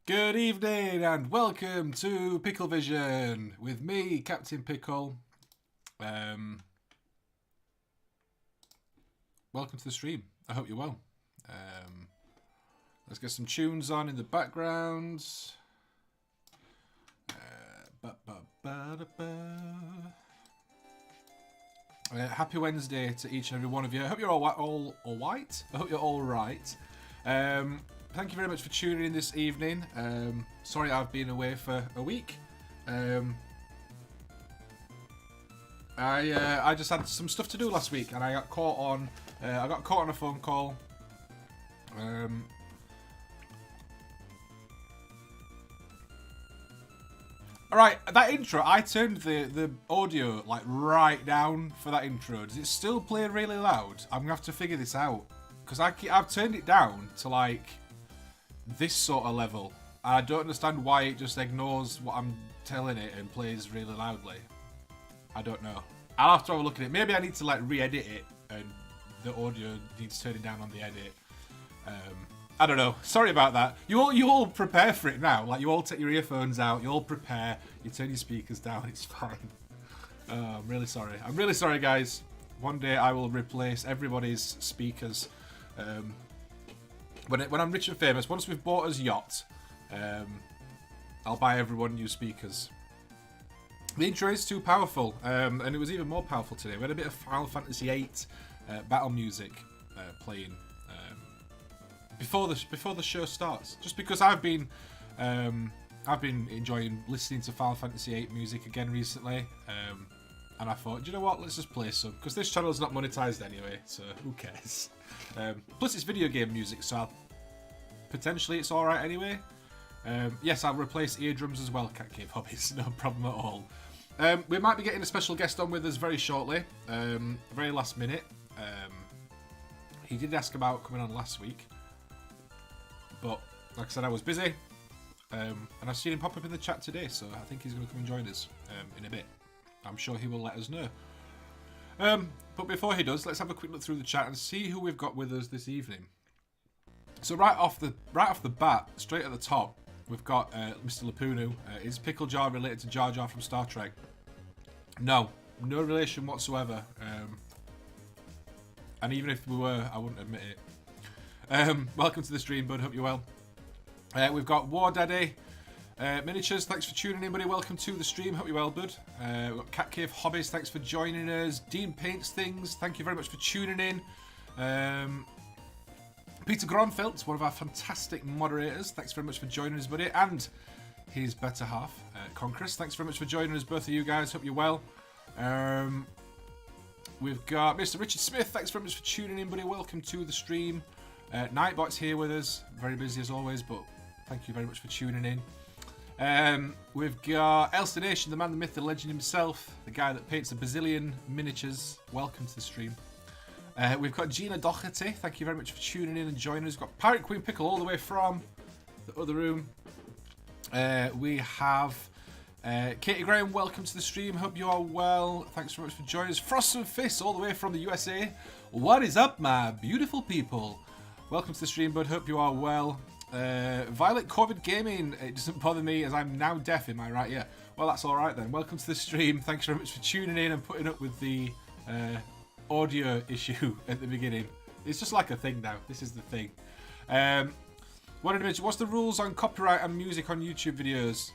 Good evening and welcome to Pickle Vision with me, Captain Pickle. Welcome to the stream. I hope you're well. Let's get some tunes on in the background. Happy Wednesday to each and every one of you. I hope you're all white. I hope you're all right. Thank you very much for tuning in this evening. Sorry I've been away for a week. I just had some stuff to do last week, and I got caught on. A phone call. Alright, that intro, I turned the audio like right down for that intro. Does it still play really loud? I'm gonna have to figure this out. Because I've turned it down to like this sort of level. And I don't understand why it just ignores what I'm telling it and plays really loudly. I don't know. I'll have to have a look at it. Maybe I need to like re-edit it and the audio needs turning down on the edit. I don't know. Sorry about that. You all prepare for it now. Like you all take your earphones out. You all prepare. You turn your speakers down. It's fine. I'm really sorry. I'm really sorry, guys. One day I will replace everybody's speakers. When I'm rich and famous, once we've bought us yacht, I'll buy everyone new speakers. The intro is too powerful, and it was even more powerful today. We had a bit of Final Fantasy VIII battle music playing before the show starts. Just because I've been enjoying listening to Final Fantasy VIII music again recently, and I thought, do you know what? Let's just play some, because this channel is not monetized anyway, so who cares? Plus, it's video game music, so potentially it's all right anyway. Yes, I'll replace eardrums as well. Cat Cave Hobbies, no problem at all. We might be getting a special guest on with us very shortly, very last minute. He did ask about coming on last week, but like I said, I was busy, and I've seen him pop up in the chat today, so I think he's going to come and join us in a bit. I'm sure he will let us know. But before he does, let's have a quick look through the chat and see who we've got with us this evening. So right off the bat, straight at the top, we've got Mr. Lapunu. Is Pickle Jar related to Jar Jar from Star Trek? No relation whatsoever. And even if we were, I wouldn't admit it. Welcome to the stream, bud. Hope you're well. We've got War Daddy Miniatures. Thanks for tuning in, buddy. Welcome to the stream. Hope you're well, bud. We've got Cat Cave Hobbies. Thanks for joining us. Dean Paints Things. Thank you very much for tuning in. Peter Gronfeldt, one of our fantastic moderators. Thanks very much for joining us, buddy. And his better half, Conquerus. Thanks very much for joining us, both of you guys. Hope you're well. We've got Mr. Richard Smith. Thanks very much for tuning in, buddy. Welcome to the stream. Nightbot's here with us. Very busy as always, but thank you very much for tuning in. We've got Elster Nation, the man, the myth, the legend himself, the guy that paints a bazillion miniatures. Welcome to the stream. We've got Gina Doherty. Thank you very much for tuning in and joining us. We've got Pirate Queen Pickle all the way from the other room. We have Katie Graham. Welcome to the stream. Hope you are well. Thanks very much for joining us. Frost and Fist all the way from the USA. What is up, my beautiful people? Welcome to the stream, bud. Hope you are well. Violet COVID Gaming. It doesn't bother me as I'm now deaf. Am I right? Yeah. Well, that's all right then. Welcome to the stream. Thanks very much for tuning in and putting up with the audio issue at the beginning. It's just like a thing now. This is the thing. Wanted to mention, what's the rules on copyright and music on YouTube videos?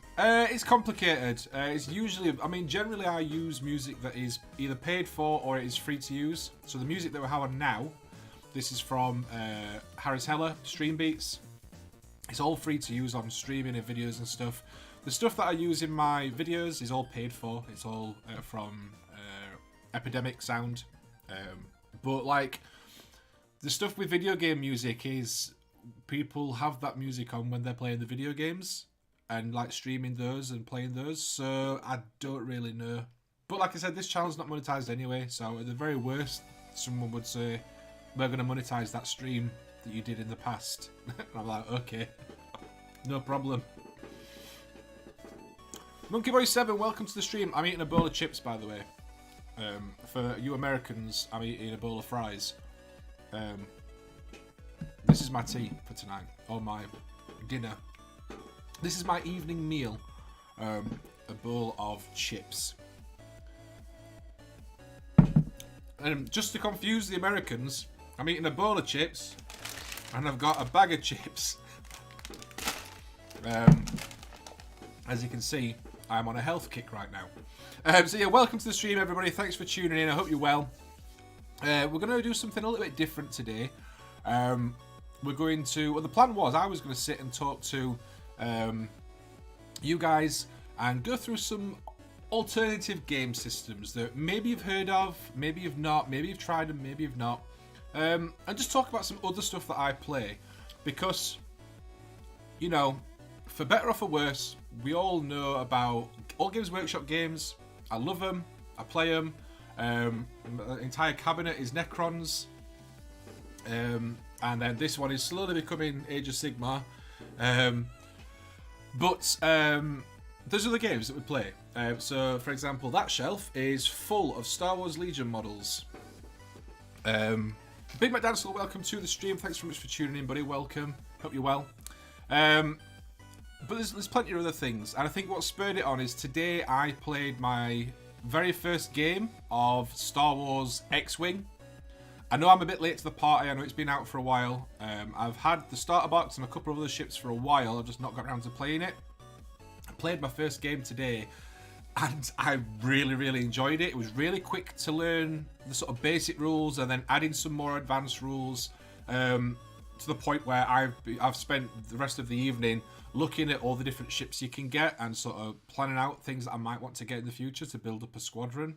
It's complicated. It's usually, I mean, generally I use music that is either paid for or it is free to use. So the music that we have on now, this is from Harris Heller, Streambeats. It's all free to use on streaming and videos and stuff. The stuff that I use in my videos is all paid for. It's all from Epidemic Sound. But like the stuff with video game music is people have that music on when they're playing the video games and like streaming those and playing those. So I don't really know. But like I said, this channel's not monetized anyway. So at the very worst, someone would say, we're going to monetize that stream that you did in the past. And I'm like, okay, no problem. Monkey Boy 7, welcome to the stream. I'm eating a bowl of chips, by the way. For you Americans, I'm eating a bowl of fries. This is my tea for tonight, or my dinner. This is my evening meal. A bowl of chips. And just to confuse the Americans, I'm eating a bowl of chips and I've got a bag of chips. As you can see, I'm on a health kick right now. So yeah, welcome to the stream, everybody. Thanks for tuning in. I hope you're well. We're going to do something a little bit different today. We're going to... Well, the plan was I was going to sit and talk to you guys and go through some alternative game systems that maybe you've heard of, maybe you've not, maybe you've tried them, maybe you've not. And just talk about some other stuff that I play. Because, you know, for better or for worse, we all know about all Games Workshop games. I love them. I play them. My entire cabinet is Necrons. And then this one is slowly becoming Age of Sigmar. But there's other games that we play. So, for example, that shelf is full of Star Wars Legion models. Big Mac Dancel, welcome to the stream. Thanks very much for tuning in, buddy. Welcome. Hope you're well. But there's plenty of other things. And I think what spurred it on is today I played my very first game of Star Wars X-Wing. I know I'm a bit late to the party. I know it's been out for a while. I've had the starter box and a couple of other ships for a while. I've just not got around to playing it. I played my first game today and I really, really enjoyed it. It was really quick to learn the sort of basic rules and then adding some more advanced rules to the point where I've spent the rest of the evening looking at all the different ships you can get and sort of planning out things that I might want to get in the future to build up a squadron.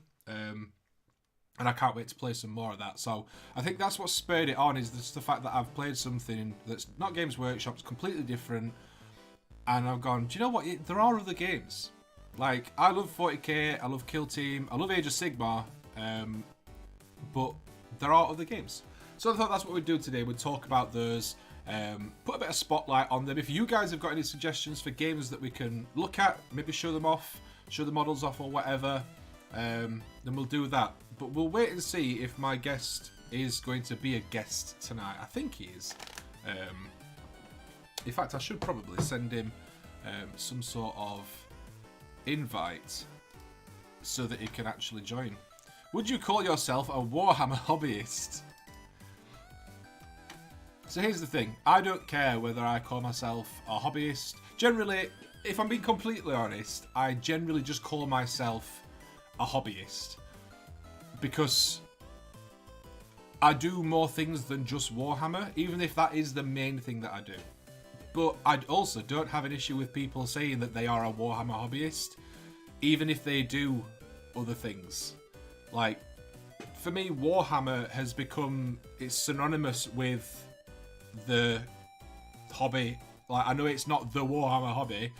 And I can't wait to play some more of that. So I think that's what spurred it on, is just the fact that I've played something that's not Games Workshop, it's completely different. And I've gone, do you know what? There are other games. Like, I love 40k, I love Kill Team, I love Age of Sigmar, but there are other games. So I thought that's what we'd do today. We'd talk about those, put a bit of spotlight on them. If you guys have got any suggestions for games that we can look at, maybe show them off, show the models off or whatever, then we'll do that. But we'll wait and see if my guest is going to be a guest tonight. I think he is. In fact, I should probably send him some sort of invite so that he can actually join. Would you call yourself a Warhammer hobbyist? So here's the thing. I don't care whether I call myself a hobbyist. Generally, if I'm being completely honest, I generally just call myself a hobbyist. Because I do more things than just Warhammer, even if that is the main thing that I do. But I also don't have an issue with people saying that they are a Warhammer hobbyist, even if they do other things. Like, for me, Warhammer has become, it's synonymous with the hobby. Like, I know it's not the Warhammer hobby,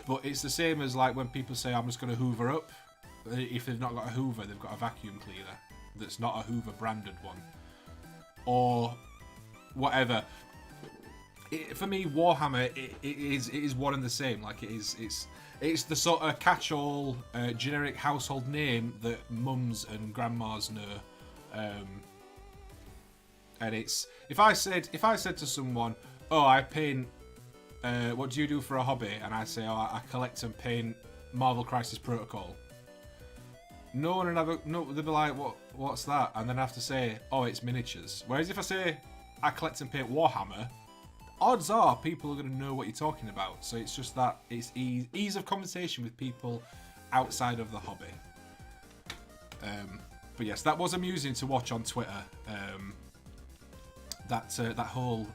but it's the same as like when people say I'm just going to hoover up. If they've not got a hoover, they've got a vacuum cleaner that's not a Hoover branded one. Or whatever. For me, Warhammer, it is one and the same. Like, it's the sort of catch-all, generic household name that mums and grandmas know. And it's, if I said to someone, oh, I paint, what do you do for a hobby? And I say, oh, I collect and paint Marvel Crisis Protocol. No one would ever, no, they'd be like, what's that? And then I have to say, oh, it's miniatures. Whereas if I say, I collect and paint Warhammer, odds are people are going to know what you're talking about. So it's just that, it's ease of conversation with people outside of the hobby. But yes, that was amusing to watch on Twitter. That whole,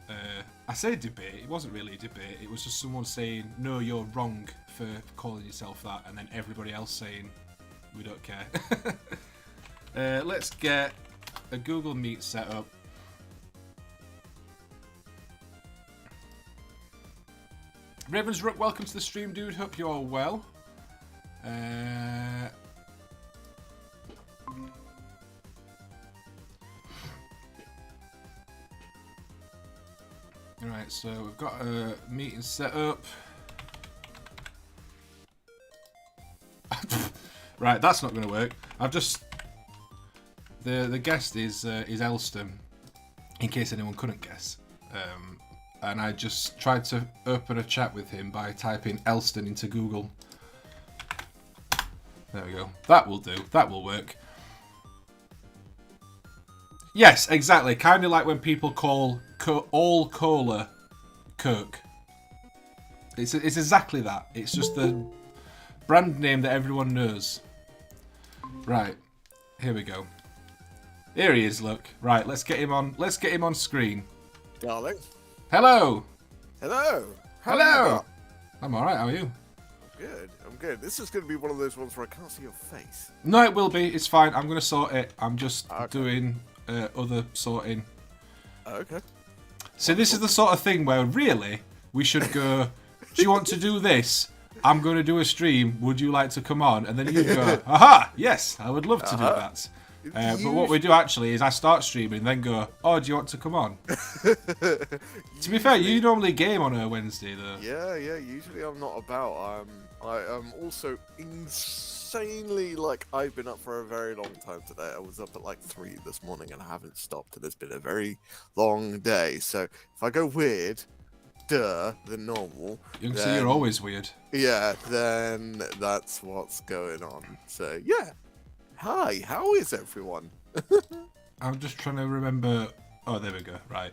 I say debate, it wasn't really a debate, it was just someone saying, no, you're wrong for calling yourself that, and then everybody else saying, we don't care. Let's get a Google Meet set up. Ravensrook, welcome to the stream, dude. Hope you're all well. Alright, so we've got a meeting set up. Right, that's not going to work. I've just... The guest is Elston, in case anyone couldn't guess. and I just tried to open a chat with him by typing Elston into Google. There we go. That will do. That will work. Yes, exactly. Kind of like when people call all cola Coke. It's exactly that. It's just the brand name that everyone knows. Right. Here we go. Here he is, look. Right, let's get him on. Let's get him on screen. Darling. Hello. Hello. Hello. I'm alright, how are you? Good. I'm good. This is going to be one of those ones where I can't see your face. No, it will be. It's fine. I'm going to sort it. I'm just doing other sorting. Okay. So this is the sort of thing where really we should go, do you want to do this? I'm going to do a stream. Would you like to come on? And then you go, aha, yes, I would love to do that. But what we do actually is I start streaming and then go, oh, do you want to come on? To be fair, you normally game on a Wednesday though. Yeah, usually I'm not about. I am also insanely, I've been up for a very long time today. I was up at 3 this morning and I haven't stopped, and it's been a very long day. So if I go weird, than normal. You can see you're always weird. Yeah, then that's what's going on. So yeah. Hi, how is everyone? I'm just trying to remember. Oh, there we go. Right.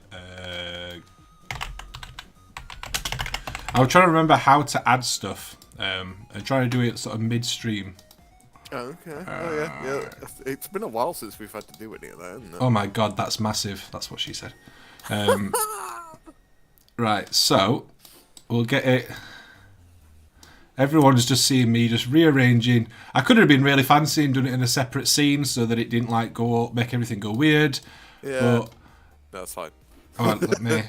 I'm trying to remember how to add stuff. And trying to do it sort of mid-stream. Okay. Yeah. It's been a while since we've had to do any of that, hasn't it? Oh my god, that's massive. That's what she said. Right, so we'll get it. Everyone's just seeing me just rearranging. I could have been really fancy and done it in a separate scene so that it didn't make everything go weird. Yeah, but, that's fine. Oh, let me.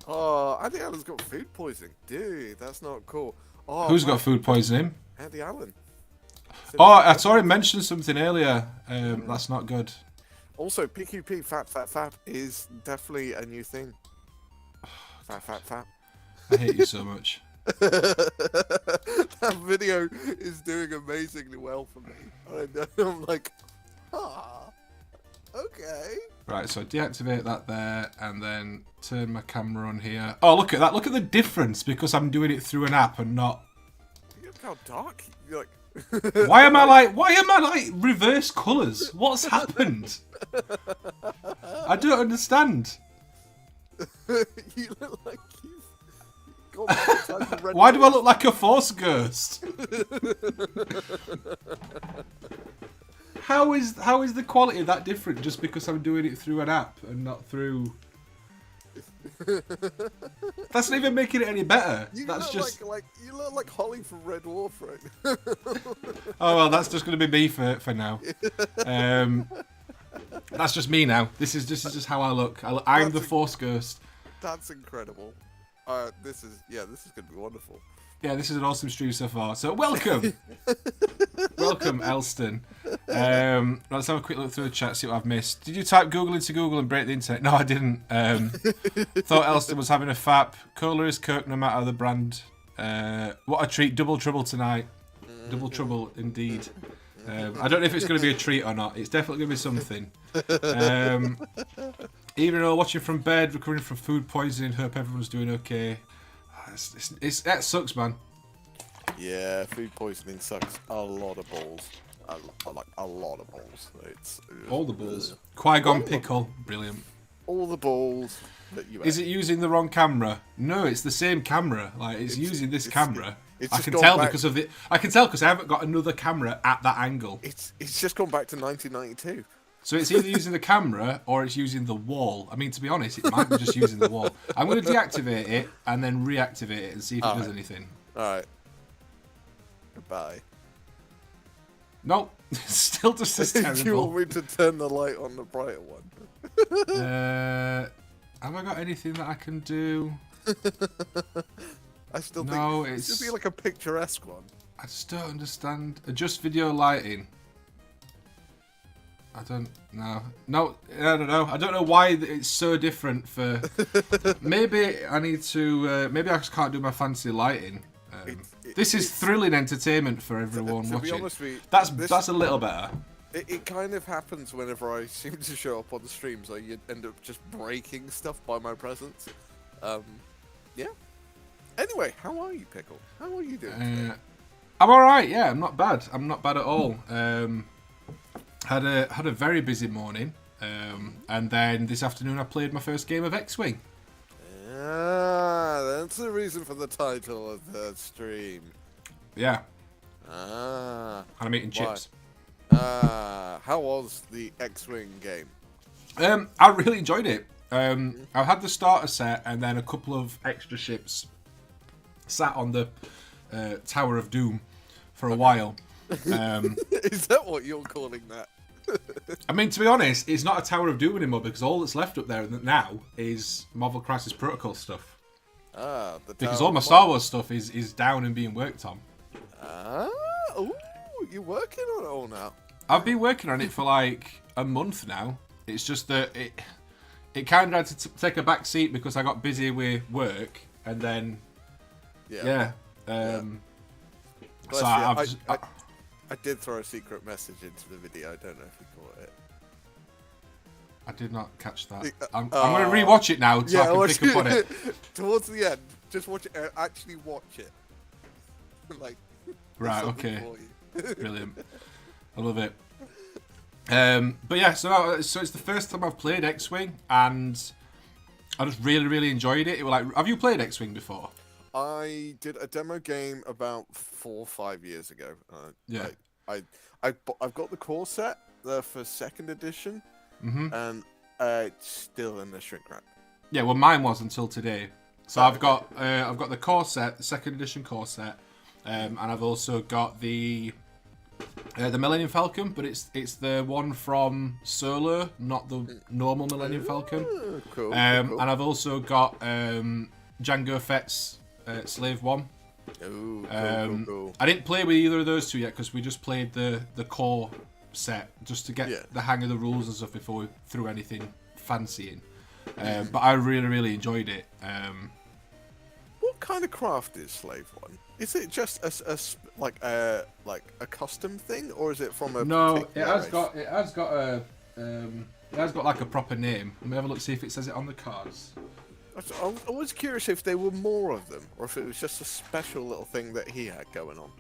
Oh, Andy Allen's got food poisoning, dude. That's not cool. Oh, who's got food poisoning? Andy Allen. Oh, I saw him mention something earlier. That's not good. Also, PQP fap is definitely a new thing. Fap. I hate you so much. That video is doing amazingly well for me. I'm like, okay. Right, so deactivate that there, and then turn my camera on here. Oh, look at that! Look at the difference because I'm doing it through an app and not. Look how dark. You're like. Why am I like reverse colours? What's happened? I don't understand. You look like you've gone back in time to Red Why do I look like a Force ghost? How is the quality that different just because I'm doing it through an app and not through? That's not even making it any better. That's just you look like Holly from Red Dwarf, right? Oh well, that's just going to be me for now. That's just me now. This is just how I look. I'm the Force ghost. That's incredible. This is going to be wonderful. Yeah, this is an awesome stream so far. So welcome, welcome, Elston. Let's have a quick look through the chat, see what I've missed. Did you type Google into Google and break the internet? No, I didn't. Thought Elston was having a fap. Cola is Coke, no matter the brand. What a treat! Double trouble tonight. Double trouble indeed. I don't know if it's going to be a treat or not. It's definitely going to be something. Even though watching from bed, recovering from food poisoning. Hope everyone's doing okay. That sucks, man. Yeah, food poisoning sucks a lot of balls. Like a lot of balls. It's all the balls. Qui-Gon Pickle, brilliant. All the balls that you. Is it using the wrong camera? No, it's the same camera. Like it's using this camera. I can tell because of the. I can tell because I haven't got another camera at that angle. It's just gone back to 1992. So it's either using the camera or it's using the wall. I mean, to be honest, it might be just using the wall. I'm going to deactivate it and then reactivate it and see if it does anything. Alright. Goodbye. Nope. Still just as terrible. Do you want me to turn the light on the brighter one? Have I got anything that I can do? I still think it should be like a picturesque one. I just don't understand. Adjust video lighting. I don't know. No, I don't know. I don't know why it's so different for... Maybe I need to... maybe I just can't do my fancy lighting. This is thrilling entertainment for everyone watching. To be honest with you, that's a little better. It kind of happens whenever I seem to show up on the streams. Like you end up just breaking stuff by my presence. Yeah. Anyway, how are you, Pickle? How are you doing today? I'm all right. Yeah, I'm not bad. I'm not bad at all. Had a very busy morning, and then this afternoon I played my first game of X-Wing. Ah, that's the reason for the title of the stream. Yeah. Ah. And I'm eating chips. How was the X-Wing game? I really enjoyed it. I had the starter set and then a couple of extra ships sat on the Tower of Doom for a while. Is that what you're calling that? I mean, to be honest, it's not a Tower of Doom anymore because all that's left up there now is Marvel Crisis Protocol stuff. Because all my Star Wars stuff is down and being worked on. Ooh, you're working on it all now. I've been working on it for like a month now. It's just that it kind of had to take a back seat because I got busy with work and then so I did throw a secret message into the video. I don't know if you caught it. I did not catch that. I'm going to rewatch it now so I can pick up on it. Towards the end, just watch it. Actually watch it. Like, right, okay. Brilliant. I love it. But yeah, so it's the first time I've played X-Wing, and I just really, really enjoyed it. Have you played X-Wing before? I did a demo game about 4 or 5 years ago. Yeah. I've got the core set for 2nd edition, and it's still in the shrink wrap. Yeah, well, mine was until today. So I've got the core set, the 2nd edition core set, and I've also got the Millennium Falcon, but it's the one from Solo, not the normal Millennium Falcon. Cool, cool. And I've also got Jango Fett's Slave 1. Ooh, cool. I didn't play with either of those two yet because we just played the core set just to get the hang of the rules and stuff before we threw anything fancy in. But I really, really enjoyed it. What kind of craft is Slave 1? Is it just a custom thing, or is it from a? No, it has got like a proper name. Let me have a look, see if it says it on the cards. I was curious if there were more of them, or if it was just a special little thing that he had going on.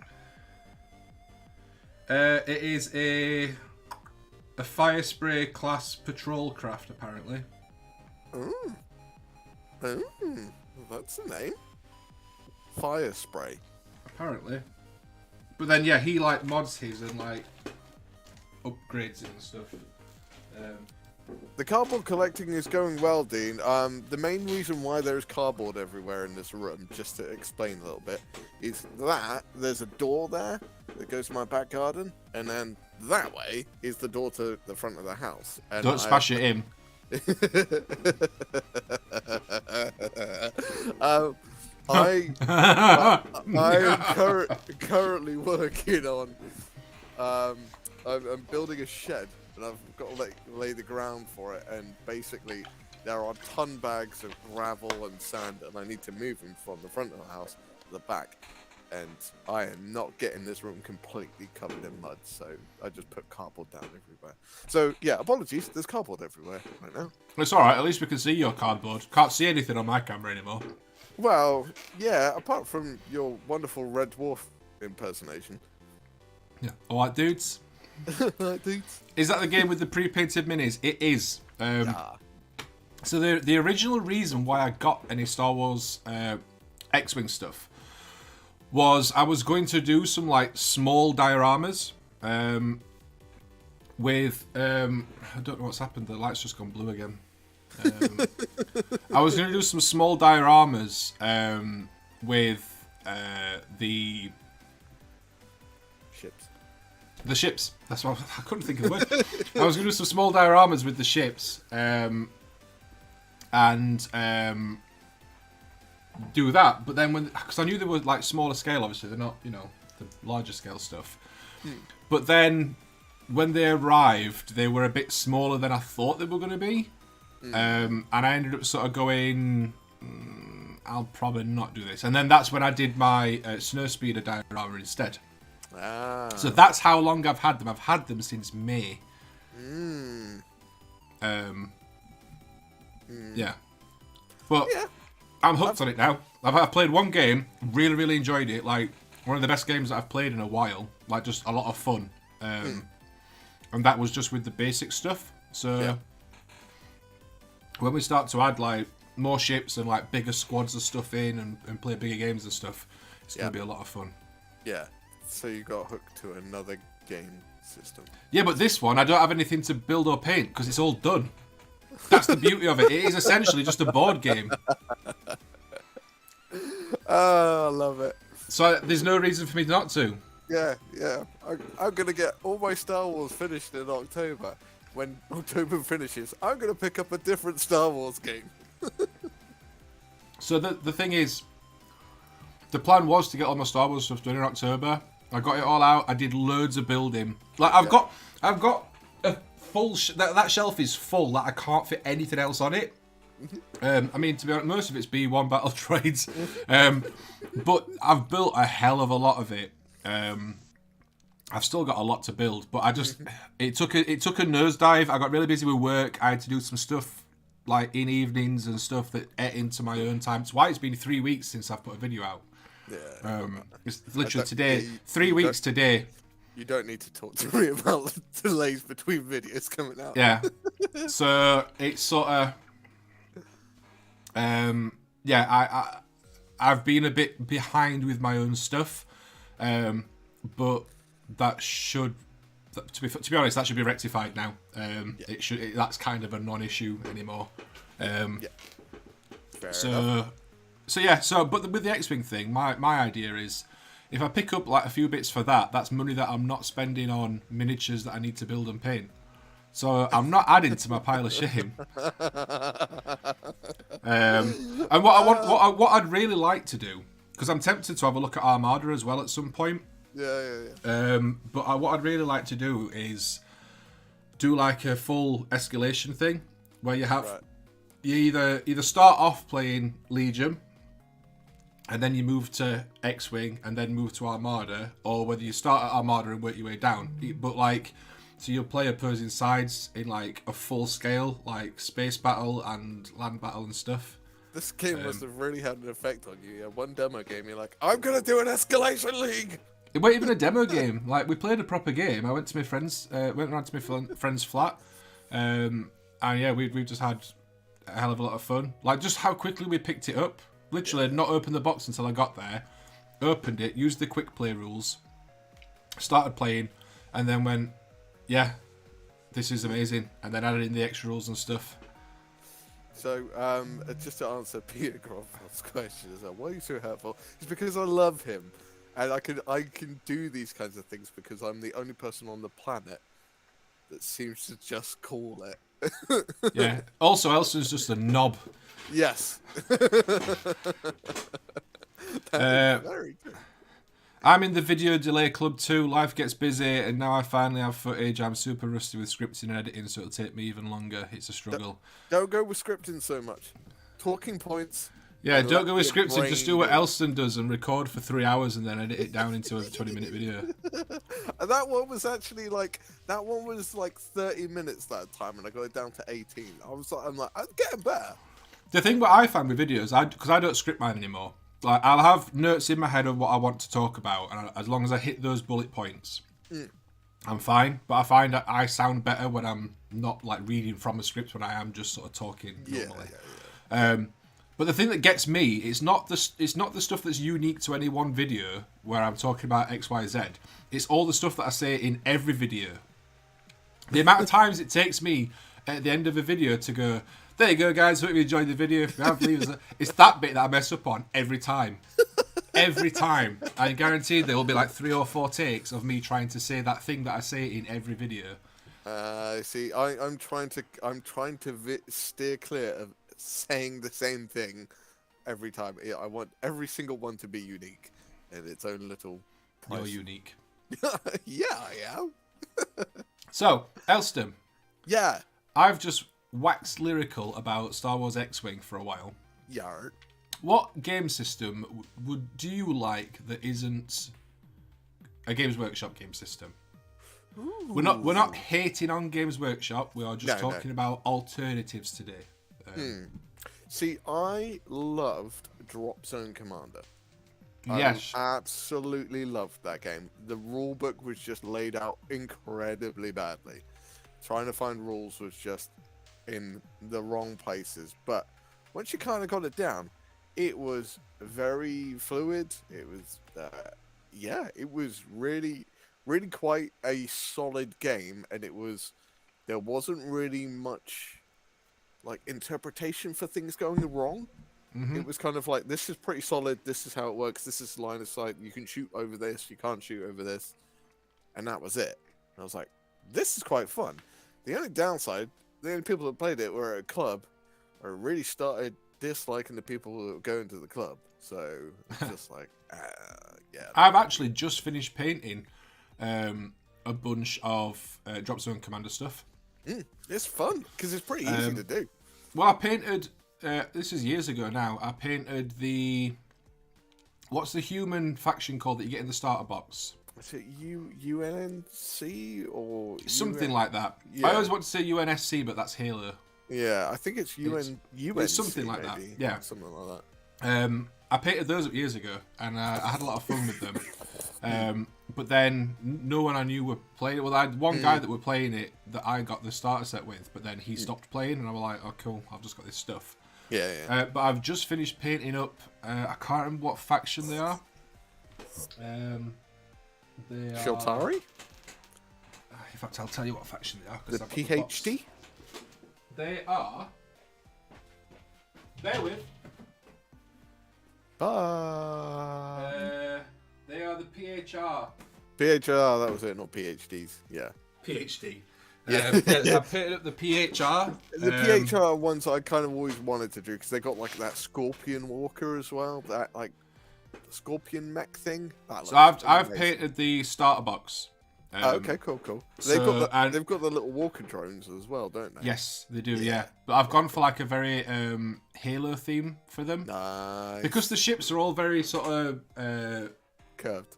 It is a fire spray class patrol craft, apparently. That's the name. Fire spray. Apparently. But then, yeah, he like mods his and like upgrades it and stuff. The cardboard collecting is going well, Dean. The main reason why there's cardboard everywhere in this room, just to explain a little bit, is that there's a door there that goes to my back garden, and then that way is the door to the front of the house. And don't smash it in. I am currently working on. I'm building a shed, and I've got to lay the ground for it. And basically, there are ton bags of gravel and sand, and I need to move them from the front of the house to the back. And I am not getting this room completely covered in mud, so I just put cardboard down everywhere. So yeah, apologies. There's cardboard everywhere right now. It's all right. At least we can see your cardboard. Can't see anything on my camera anymore. Well, yeah. Apart from your wonderful Red Dwarf impersonation. Yeah. All right, dudes. Dudes. Is that the game with the pre-painted minis? It is. So the original reason why I got any Star Wars X-Wing stuff was I was going to do some like small dioramas with I don't know what's happened. The light's just gone blue again. I was going to do some small dioramas with the ships. The ships. That's what I couldn't think of the word. I was going to do some small dioramas with the ships and do that. But then because I knew they were like smaller scale, obviously they're not, the larger scale stuff. But then when they arrived, they were a bit smaller than I thought they were going to be. And I ended up sort of going, I'll probably not do this. And then that's when I did my Snowspeeder diorama instead. Ah. So that's how long I've had them. I've had them since May. Yeah. But I'm hooked on it now. I've played one game, really, really enjoyed it. Like, one of the best games that I've played in a while. Like, just a lot of fun. And that was just with the basic stuff. So, when we start to add, like, more ships and, like, bigger squads of stuff in and play bigger games and stuff, it's going to be a lot of fun. Yeah. So you got hooked to another game system. Yeah, but this one, I don't have anything to build or paint because it's all done. That's the beauty of it. It is essentially just a board game. Oh, I love it. So there's no reason for me not to. Yeah. I'm going to get all my Star Wars finished in October. When October finishes, I'm going to pick up a different Star Wars game. So the thing is, the plan was to get all my Star Wars stuff done in October. I got it all out. I did loads of building. Like I've got a full that shelf is full. Like I can't fit anything else on it. I mean, to be honest, most of it's B1 battle trades, but I've built a hell of a lot of it. I've still got a lot to build, but I just it took a nosedive. I got really busy with work. I had to do some stuff like in evenings and stuff that ate into my own time. It's why it's been 3 weeks since I've put a video out. Yeah. It's literally today. 3 weeks today. You don't need to talk to me about the delays between videos coming out. Yeah. So it's sort of, I've been a bit behind with my own stuff, but that should, to be honest, that should be rectified now. That's kind of a non-issue anymore. But with the X-Wing thing, my idea is, if I pick up like a few bits for that, that's money that I'm not spending on miniatures that I need to build and paint. So I'm not adding to my pile of shame. And what I'd really like to do, because I'm tempted to have a look at Armada as well at some point. But what I'd really like to do is do like a full escalation thing where you have you either start off playing Legion and then you move to X-Wing and then move to Armada, or whether you start at Armada and work your way down. But like, so you'll play opposing sides in like a full scale, like space battle and land battle and stuff. This game must have really had an effect on you. Yeah, one demo game, you're like, I'm gonna do an escalation league. It wasn't even a demo game. Like, we played a proper game. I went to my friend's, went around to my friend's flat, and yeah, we've just had a hell of a lot of fun. Like, just how quickly we picked it up. Literally, I'd not opened the box until I got there. Opened it, used the quick play rules, started playing, and then went, yeah, this is amazing. And then added in the extra rules and stuff. So, just to answer Peter Groffel's question, is why are you so hurtful? It's because I love him. And I can do these kinds of things because I'm the only person on the planet that seems to just call it. Yeah. Also, Elston's just a knob. Yes. Very good. I'm in the video delay club too. Life gets busy, and now I finally have footage. I'm super rusty with scripting and editing, so it'll take me even longer. It's a struggle. Don't go with scripting so much. Talking points. Yeah, don't go with scripting. Just do what Elston does and record for 3 hours and then edit it down into a 20-minute video. And that one was actually like 30 minutes that time, and I got it down to 18. I'm like, I'm getting better. The thing what I find with videos, because I don't script mine anymore. Like, I'll have notes in my head of what I want to talk about, and as long as I hit those bullet points, I'm fine. But I find that I sound better when I'm not like reading from a script, when I am just sort of talking normally. But the thing that gets me is not the stuff that's unique to any one video where I'm talking about X, Y, Z. It's all the stuff that I say in every video. The amount of times it takes me at the end of a video to go, there you go, guys. Hope you enjoyed the video. If you have, leave us. It's that bit that I mess up on every time. Every time. I guarantee there will be like 3 or 4 takes of me trying to say that thing that I say in every video. See, I'm trying to steer clear of saying the same thing every time. I want every single one to be unique in its own little price. You're unique. Yeah, I am. So, Elston. Yeah. I've just waxed lyrical about Star Wars X-Wing for a while. Yard. What game system do you like that isn't a Games Workshop game system. Ooh. We're not hating on Games Workshop. We are just No, talking about alternatives today. See, I loved Drop Zone Commander. Yes. I absolutely loved that game. The rule book was just laid out incredibly badly. Trying to find rules was just in the wrong places. But once you kind of got it down, it was very fluid. It was, it was really, really quite a solid game. And there wasn't really much like interpretation for things going wrong. Mm-hmm. It was kind of like, this is pretty solid, this is how it works, this is line of sight, you can shoot over this, you can't shoot over this, and that was it. And I was like, this is quite fun. The only downside, the only people that played it were at a club, or really started disliking the people who were going to the club. So it's just like, yeah. I've actually just finished painting a bunch of Drop Zone Commander stuff. It's fun, because it's pretty easy to do. Well, I painted... this is years ago now. I painted what's the human faction called that you get in the starter box? Is it UNC or something like that? Yeah. I always want to say UNSC, but that's Halo. Yeah, I think it's UNC. It's something like maybe. that. Yeah, something like that. I painted those up years ago, and I had a lot of fun with them. But then no one I knew were playing it. Well, I had one guy that were playing it that I got the starter set with, but then he stopped playing, and I was like, "Oh, cool! I've just got this stuff." Yeah. But I've just finished painting up. I can't remember what faction they are. They are... Shiltari? In fact, I'll tell you what faction they are. The PhD? They are... Bear with. They are the PHR. PHR, that was it, not PhDs. Yeah. PhD. I painted up the PHR. The PHR ones I kind of always wanted to do because they got like that Scorpion Walker as well. That like Scorpion mech thing. So I've painted the starter box. Okay, cool. They've got the little walker drones as well, don't they? Yes, they do. Yeah, but I've gone for like a very Halo theme for them. Nice. Because the ships are all very sort of curved.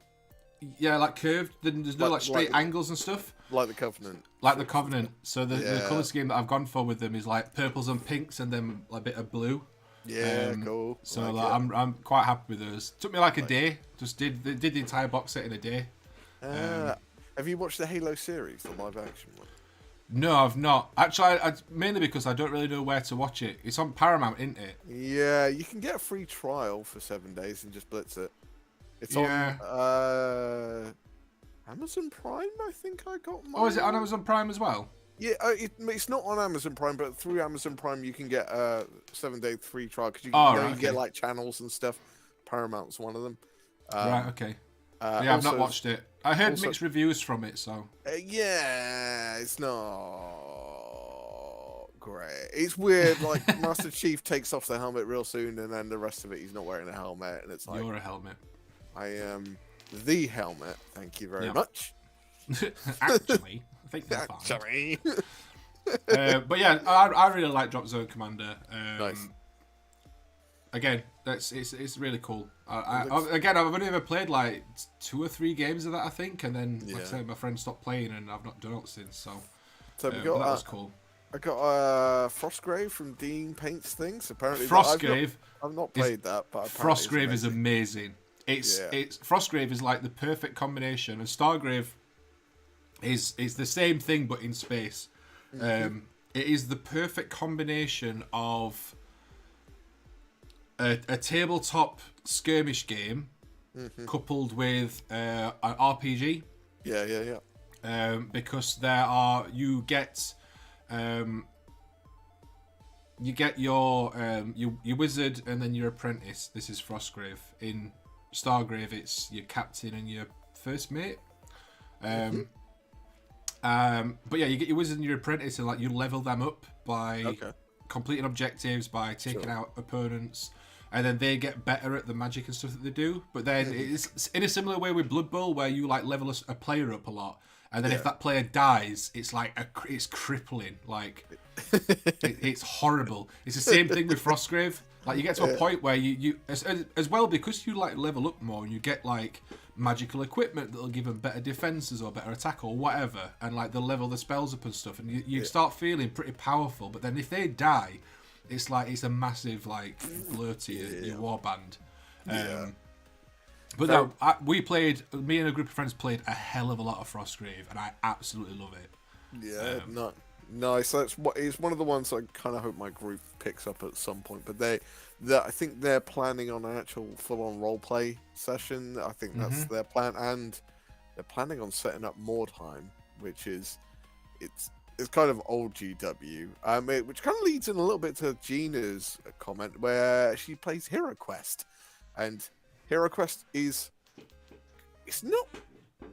Yeah, like curved. There's no like straight angles and stuff. Like the Covenant. Like the Covenant. So the colour scheme that I've gone for with them is like purples and pinks and then a bit of blue. Yeah, cool. So I'm quite happy with those. Took me like a day. Just did the entire box set in a day. Have you watched the Halo series, the live action one? No, I've not. Actually, mainly because I don't really know where to watch it. It's on Paramount, isn't it? Yeah, you can get a free trial for 7 days and just blitz it. It's on Amazon Prime, I think I got mine. Oh, is it on Amazon Prime as well? Yeah, it's not on Amazon Prime, but through Amazon Prime you can get a 7-day free trial because you can get like channels and stuff. Paramount's one of them. Right, okay. Yeah, I've not watched it. I heard mixed reviews from it, so... yeah, it's not great. It's weird, like, Master Chief takes off the helmet real soon, and then the rest of it, he's not wearing a helmet, and it's like... You're a helmet. I am the helmet, thank you very much. Actually, I think that's Actually. but yeah, I really like Drop Zone Commander. Nice. Again, it's really cool. I've only ever played like 2 or 3 games of that, I think, and then like I said, my friend stopped playing, and I've not done it since. So we got, that was cool. I got Frostgrave from Dean Paints things. Apparently, Frostgrave. I've not played that, but Frostgrave is amazing. It's Frostgrave is like the perfect combination, and Stargrave is the same thing but in space. It is the perfect combination of a tabletop skirmish game coupled with an RPG. Yeah. Because you get your wizard and then your apprentice. This is Frostgrave. In Stargrave, it's your captain and your first mate. But yeah, you get your wizard and your apprentice, and like you level them up by completing objectives, by taking out opponents, and then they get better at the magic and stuff that they do. But then it's in a similar way with Blood Bowl, where you like level a player up a lot, and then if that player dies, it's like it's crippling. Like it's horrible. It's the same thing with Frostgrave. Like you get to a point where you as well, because you like level up more and you get like magical equipment that'll give them better defenses or better attack or whatever, and like they'll level the spells up and stuff, and you start feeling pretty powerful. But then if they die, it's like it's a massive like blur to your warband. But no, me and a group of friends played a hell of a lot of Frostgrave, and I absolutely love it. Yeah, nice. It's one of the ones I kind of hope my group picks up at some point. But I think they're planning on an actual full-on roleplay session. I think that's their plan, and they're planning on setting up more time, which is it's kind of old GW. Which kind of leads in a little bit to Gina's comment where she plays Hero Quest, and Hero Quest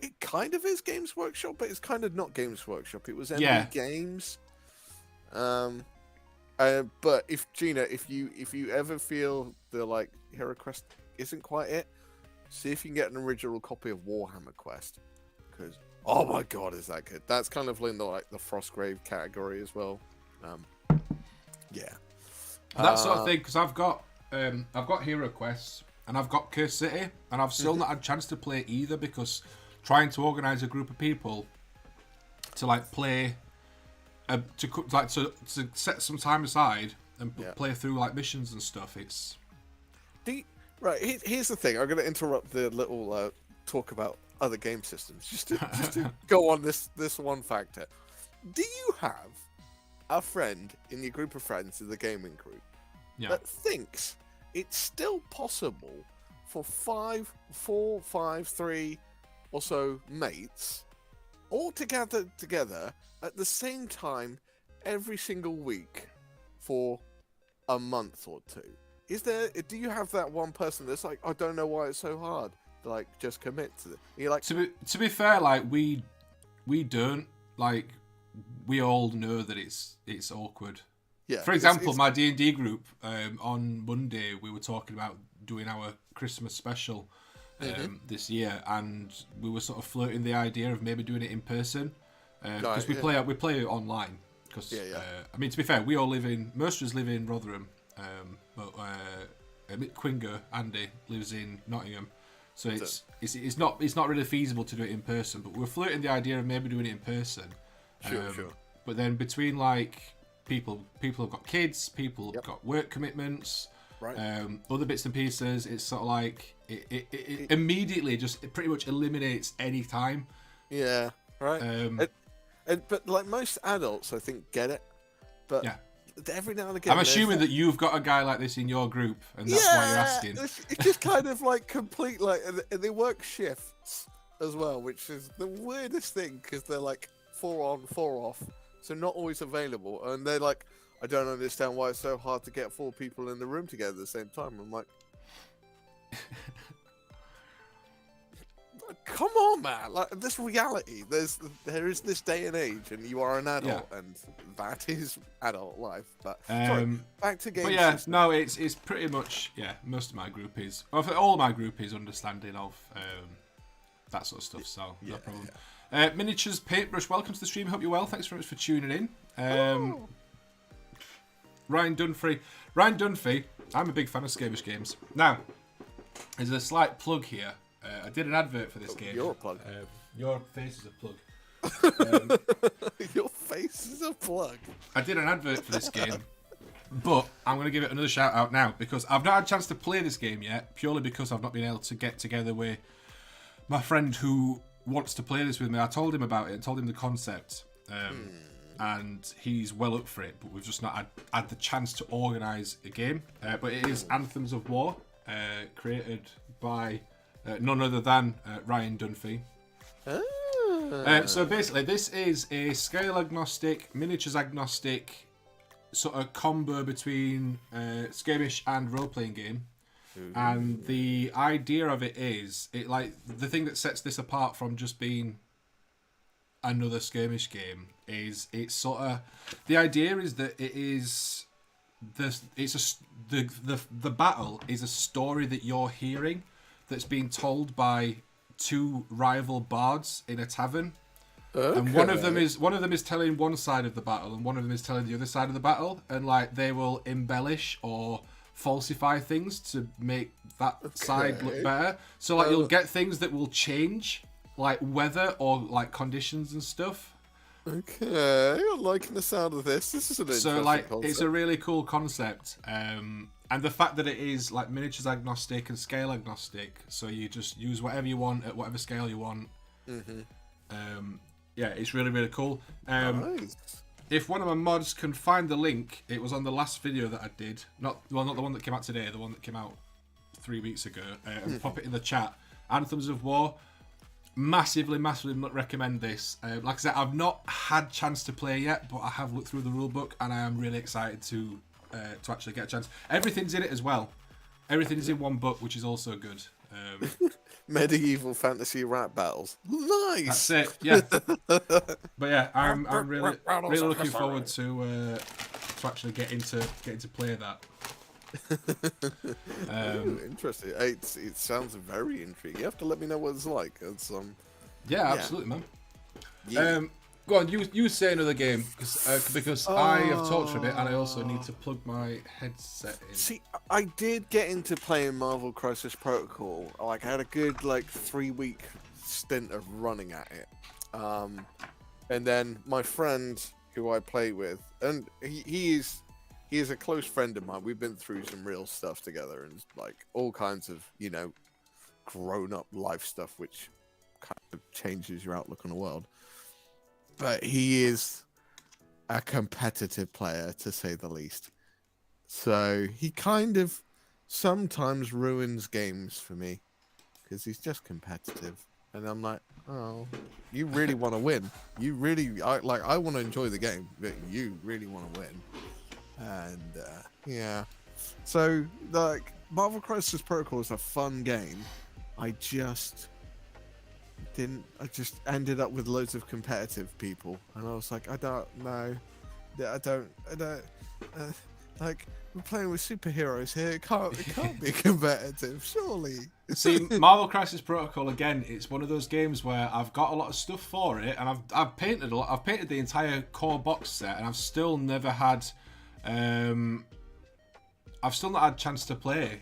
it kind of is Games Workshop, but it's kind of not Games Workshop. It was ME Games. But if you ever feel the like Hero Quest isn't quite it, see if you can get an original copy of Warhammer Quest, because oh my god, is that good? That's kind of in the Frostgrave category as well. That sort of thing, because I've got Hero Quest and I've got Curse City, and I've still not had a chance to play either, because trying to organise a group of people to like play, to set some time aside and play through like missions and stuff. It's right. Here's the thing. I'm going to interrupt the little talk about other game systems just to go on this one factor. Do you have a friend in your group of friends in the gaming group that thinks it's still possible for 3 or so mates all together at the same time every single week for a month or two? Do you have that one person that's like, I don't know why it's so hard to like just commit to it? You're like, to be fair, like we don't, like we all know that it's awkward. Yeah. For example, my D&D group, on Monday we were talking about doing our Christmas special this year, and we were sort of floating the idea of maybe doing it in person, because we play online. Because I mean, to be fair, most of us live in Rotherham, but Quingo, Andy, lives in Nottingham, so it's not really feasible to do it in person. But we're floating the idea of maybe doing it in person. Sure. But then between like people have got kids, people have got work commitments, right? Other bits and pieces. It's sort of like it immediately just pretty much eliminates any time. Yeah, right. But like most adults, I think get it. But every now and again, I'm assuming that you've got a guy like this in your group, and that's why you're asking. It's just kind of like complete and they work shifts as well, which is the weirdest thing, because they're like 4 on, 4 off. So not always available, and they're like, I don't understand why it's so hard to get 4 people in the room together at the same time. I'm like, come on, man! Like, this reality. There is this day and age, and you are an adult, and that is adult life. But sorry, back to games. But no, it's pretty much most of my group is, all my group is understanding of that sort of stuff. So no problem. Miniatures Paintbrush, welcome to the stream. Hope you're well. Thanks very much for tuning in. Ryan Dunphy. I'm a big fan of Skirmish games. Now, there's a slight plug here. I did an advert for this game. You're a plug. Your face is a plug. Your face is a plug. I did an advert for this game, but I'm going to give it another shout out now, because I've not had a chance to play this game yet, purely because I've not been able to get together with my friend who wants to play this with me. I told him about it, told him the concept, and he's well up for it, but we've just not had the chance to organise a game. But it is Anthems of War, created by none other than Ryan Dunphy. So basically, this is a scale agnostic, miniatures agnostic sort of combo between skirmish and role-playing game. And the idea of it is, the thing that sets this apart from just being another skirmish game is it's sort of, the idea is that the battle is a story that you're hearing that's being told by 2 rival bards in a tavern. Okay. And one of them is telling one side of the battle, and one of them is telling the other side of the battle, and like they will embellish or falsify things to make that side look better. So like you'll get things that will change, like weather or like conditions and stuff. Okay, I'm liking the sound of this. This is an interesting concept. It's a really cool concept. And the fact that it is like miniatures agnostic and scale agnostic, so you just use whatever you want at whatever scale you want. Yeah, it's really, really cool. Nice. If one of my mods can find the link, it was on the last video that I did. Not the one that came out today, the one that came out 3 weeks ago. And pop it in the chat. Anthems of War. Massively recommend this. Like I said, I've not had chance to play yet, but I have looked through the rulebook and I am really excited to actually get a chance. Everything's in it as well. Everything's in one book, which is also good. Medieval fantasy rap battles. Nice. That's it. Yeah. But yeah, I'm really looking forward to actually getting to play that. Interesting. It sounds very intriguing. You have to let me know what it's like. It's yeah, absolutely, man. Yeah. Go on, you say another game because I have talked for a bit and I also need to plug my headset in. See, I did get into playing Marvel Crisis Protocol. Like, I had a good 3-week stint of running at it. And then my friend who I play with, and he is a close friend of mine. We've been through some real stuff together and like all kinds of, grown up life stuff, which kind of changes your outlook on the world. But he is a competitive player, to say the least. So he kind of sometimes ruins games for me because he's just competitive. And I'm like, oh, you really want to win. I want to enjoy the game, but you really want to win. And yeah. So, Marvel Crisis Protocol is a fun game. I just ended up with loads of competitive people, and I was like, I don't know, we're playing with superheroes here. It can't be competitive, surely. See, Marvel Crisis Protocol again. It's one of those games where I've got a lot of stuff for it, and I've painted a lot. I've painted the entire core box set, and I've still never had. I've still not had a chance to play.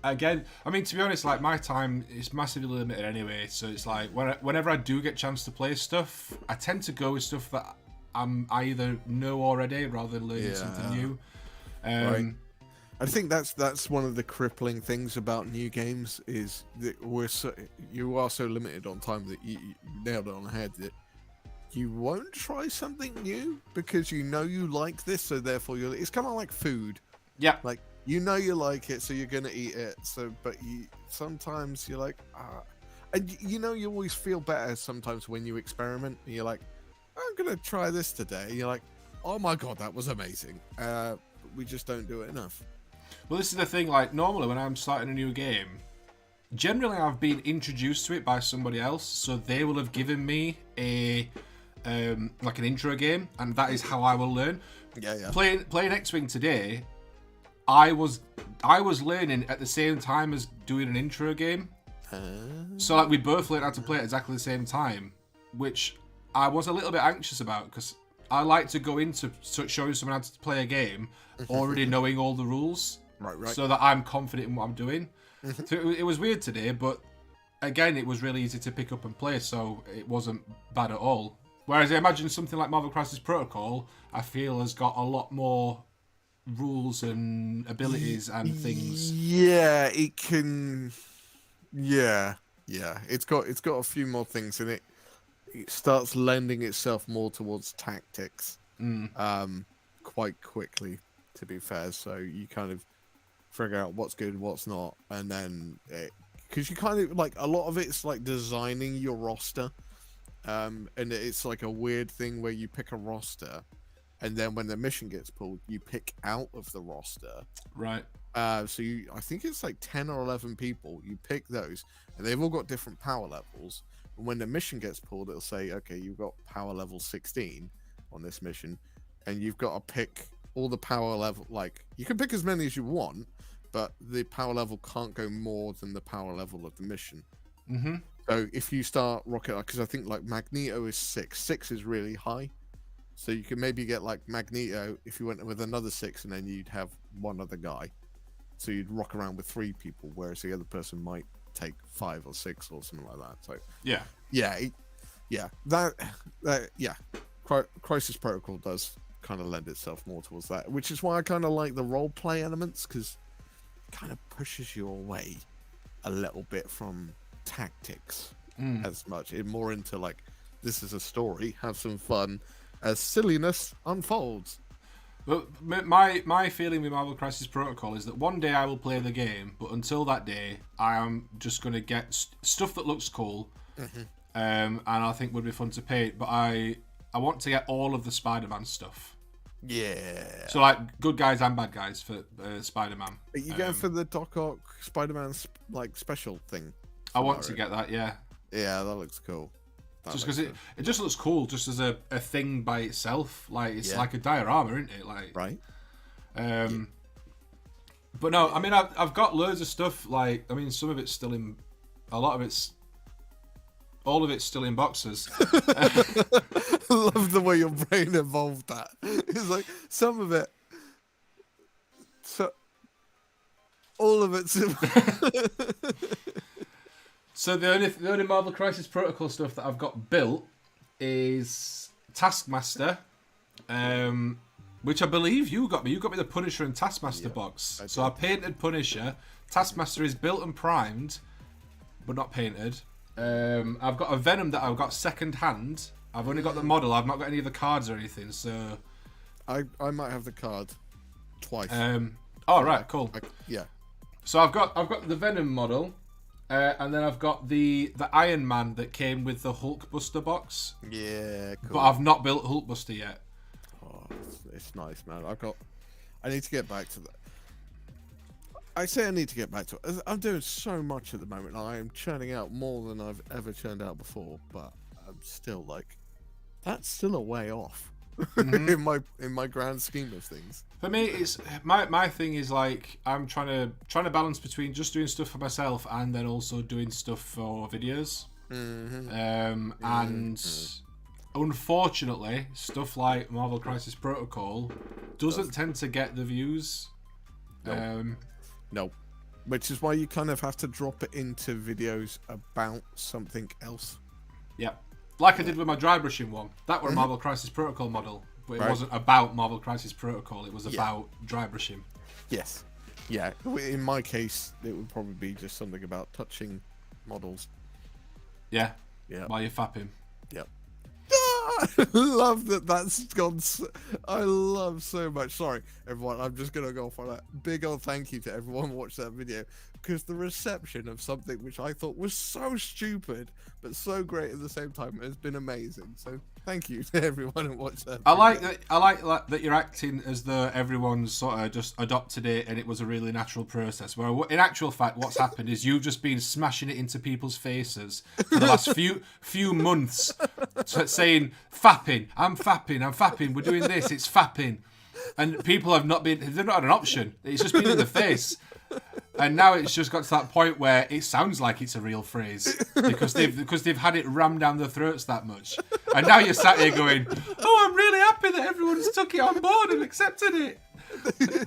Again, I mean, to be honest, like my time is massively limited anyway. So it's like whenever I do get a chance to play stuff, I tend to go with stuff that I either know already rather than learning something new. Right. I think that's one of the crippling things about new games is that you are so limited on time that you nailed it on the head that you won't try something new because you like this, so therefore it's kind of like food. Yeah. Like you like it, so you're gonna eat it. So, but sometimes you're like, and you always feel better sometimes when you experiment. And you're like, I'm gonna try this today. You're like, oh my god, that was amazing. But we just don't do it enough. Well, this is the thing. Like normally when I'm starting a new game, generally I've been introduced to it by somebody else, so they will have given me a like an intro game, and that is how I will learn. Yeah. Playing X-Wing today, I was learning at the same time as doing an intro game. So like we both learned how to play at exactly the same time, which I was a little bit anxious about because I like to go into showing someone how to play a game already knowing all the rules, right, so that I'm confident in what I'm doing. So it was weird today, but again, it was really easy to pick up and play, so it wasn't bad at all. Whereas I imagine something like Marvel Crisis Protocol, I feel has got a lot more rules and abilities and things. Yeah, it can. Yeah. It's got a few more things in it. It starts lending itself more towards tactics, quite quickly. To be fair, so you kind of figure out what's good, what's not, and then because you kind of like a lot of it's like designing your roster. And it's like a weird thing where you pick a roster, and then when the mission gets pulled, you pick out of the roster. Right. So I think it's like 10 or 11 people. You pick those, and they've all got different power levels. And when the mission gets pulled, it'll say, okay, you've got power level 16 on this mission, and you've got to pick all the power level. Like you can pick as many as you want, but the power level can't go more than the power level of the mission. Mm-hmm. So if you start rocket, because I think like Magneto is 6 is really high, so you can maybe get like Magneto if you went with another 6, and then you'd have one other guy. So you'd rock around with 3 people, whereas the other person might take 5 or 6 or something like that. So Crisis Protocol does kind of lend itself more towards that, which is why I kind of like the role play elements, because it kind of pushes you away a little bit from tactics as much, more into like, this is a story, have some fun as silliness unfolds. But my feeling with Marvel Crisis Protocol is that one day I will play the game, but until that day, I am just going to get stuff that looks cool, and I think would be fun to paint. But I want to get all of the Spider-Man stuff. Yeah. So like good guys and bad guys for Spider-Man. Are you going for the Doc Ock Spider-Man like special thing? I want to get that. Yeah. Yeah, that looks cool. Just because it just looks cool, just as a thing by itself. Like it's like a diorama, isn't it? Like right. But no, I mean I've got loads of stuff. Like I mean, some of it's still in, all of it's still in boxes. I love the way your brain evolved that. It's like some of it, all of it's. So the only Marvel Crisis Protocol stuff that I've got built is Taskmaster, which I believe you got me. You got me the Punisher and Taskmaster box. So I painted Punisher. Taskmaster is built and primed, but not painted. I've got a Venom that I've got second hand. I've only got the model. I've not got any of the cards or anything. So I might have the card twice. Oh right, cool. Yeah. So I've got the Venom model. And then I've got the Iron Man that came with the Hulkbuster box. Yeah, cool. But I've not built Hulkbuster yet. Oh, it's nice, man. I need to get back to that. I say I need to get back to it. I'm doing so much at the moment. I am churning out more than I've ever churned out before, but I'm still like, that's still a way off in my grand scheme of things. For me, it's my thing is like I'm trying to balance between just doing stuff for myself and then also doing stuff for videos. And unfortunately, stuff like Marvel Crisis Protocol doesn't tend to get the views. No, which is why you kind of have to drop it into videos about something else. Yeah, like I did with my dry brushing one. That were a Marvel Crisis Protocol model. But it wasn't about Marvel Crisis Protocol. It was about dry brushing. Yes. Yeah. In my case, it would probably be just something about touching models. Yeah. Yeah. While you're fapping. Yep. I love that. That's gone. I love so much. Sorry, everyone. I'm just gonna go for that. Big old thank you to everyone who watched that video, because the reception of something which I thought was so stupid but so great at the same time has been amazing. So thank you to everyone who watched that video. I like that you're acting as though everyone's sort of just adopted it and it was a really natural process. Where in actual fact, what's happened is you've just been smashing it into people's faces for the last few months, saying fapping, I'm fapping, we're doing this, it's fapping, and people they've not had an option. It's just been in the face. And now it's just got to that point where it sounds like it's a real phrase because they've had it rammed down their throats that much. And now you're sat here going, "Oh, I'm really happy that everyone's took it on board and accepted it."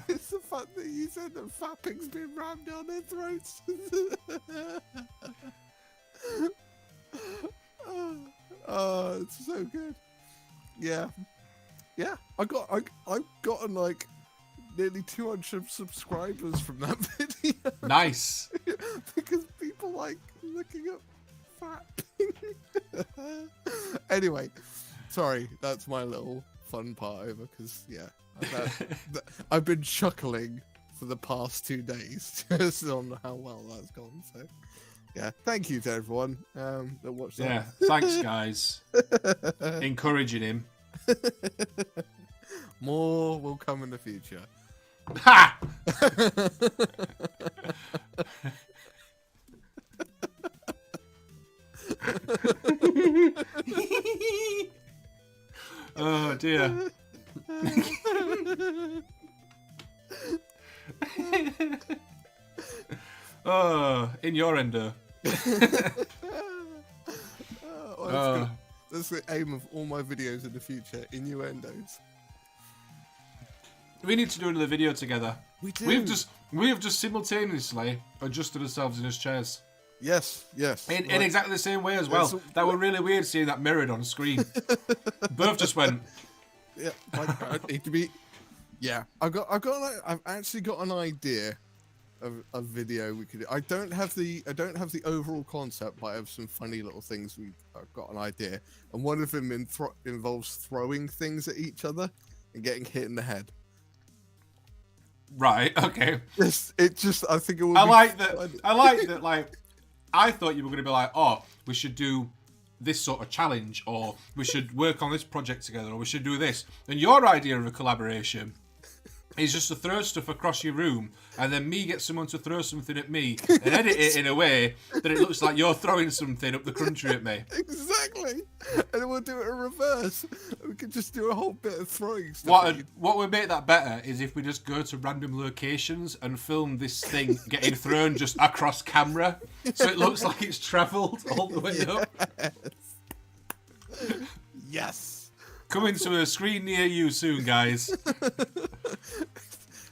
It's the fact that you said that fapping's been rammed down their throats. Oh, it's so good. Yeah. I've gotten like nearly 200 subscribers from that video. Nice. Because people like looking up fapping. Anyway, sorry, that's my little fun part over, because I've been chuckling for the past 2 days just on how well that's gone. So yeah, thank you to everyone that watched that. Yeah, thanks guys. Encouraging him. More will come in the future. Ha! Oh dear. Oh, innuendo. That's the aim of all my videos in the future, innuendos. We need to do another video together. We do. We have just simultaneously adjusted ourselves in his chairs. Yes. In exactly the same way as well. That were really weird seeing that mirrored on screen. Both just went. Yeah, like, I need to be. Yeah, I've actually got an idea of a video we could do. I don't have the overall concept, but I have some funny little things I've got an idea, and one of them involves throwing things at each other and getting hit in the head. Right. Okay. I think it would. I like that. Like, I thought you were going to be like, oh, we should do this sort of challenge, or we should work on this project together, or we should do this. And your idea of a collaboration is just to throw stuff across your room, and then me get someone to throw something at me and edit it in a way that it looks like you're throwing something up the country at me. Exactly. And then we'll do it in reverse. We could just do a whole bit of throwing stuff. What would make that better is if we just go to random locations and film this thing getting thrown just across camera, so it looks like it's travelled all the way up. Yes. Coming to a screen near you soon, guys.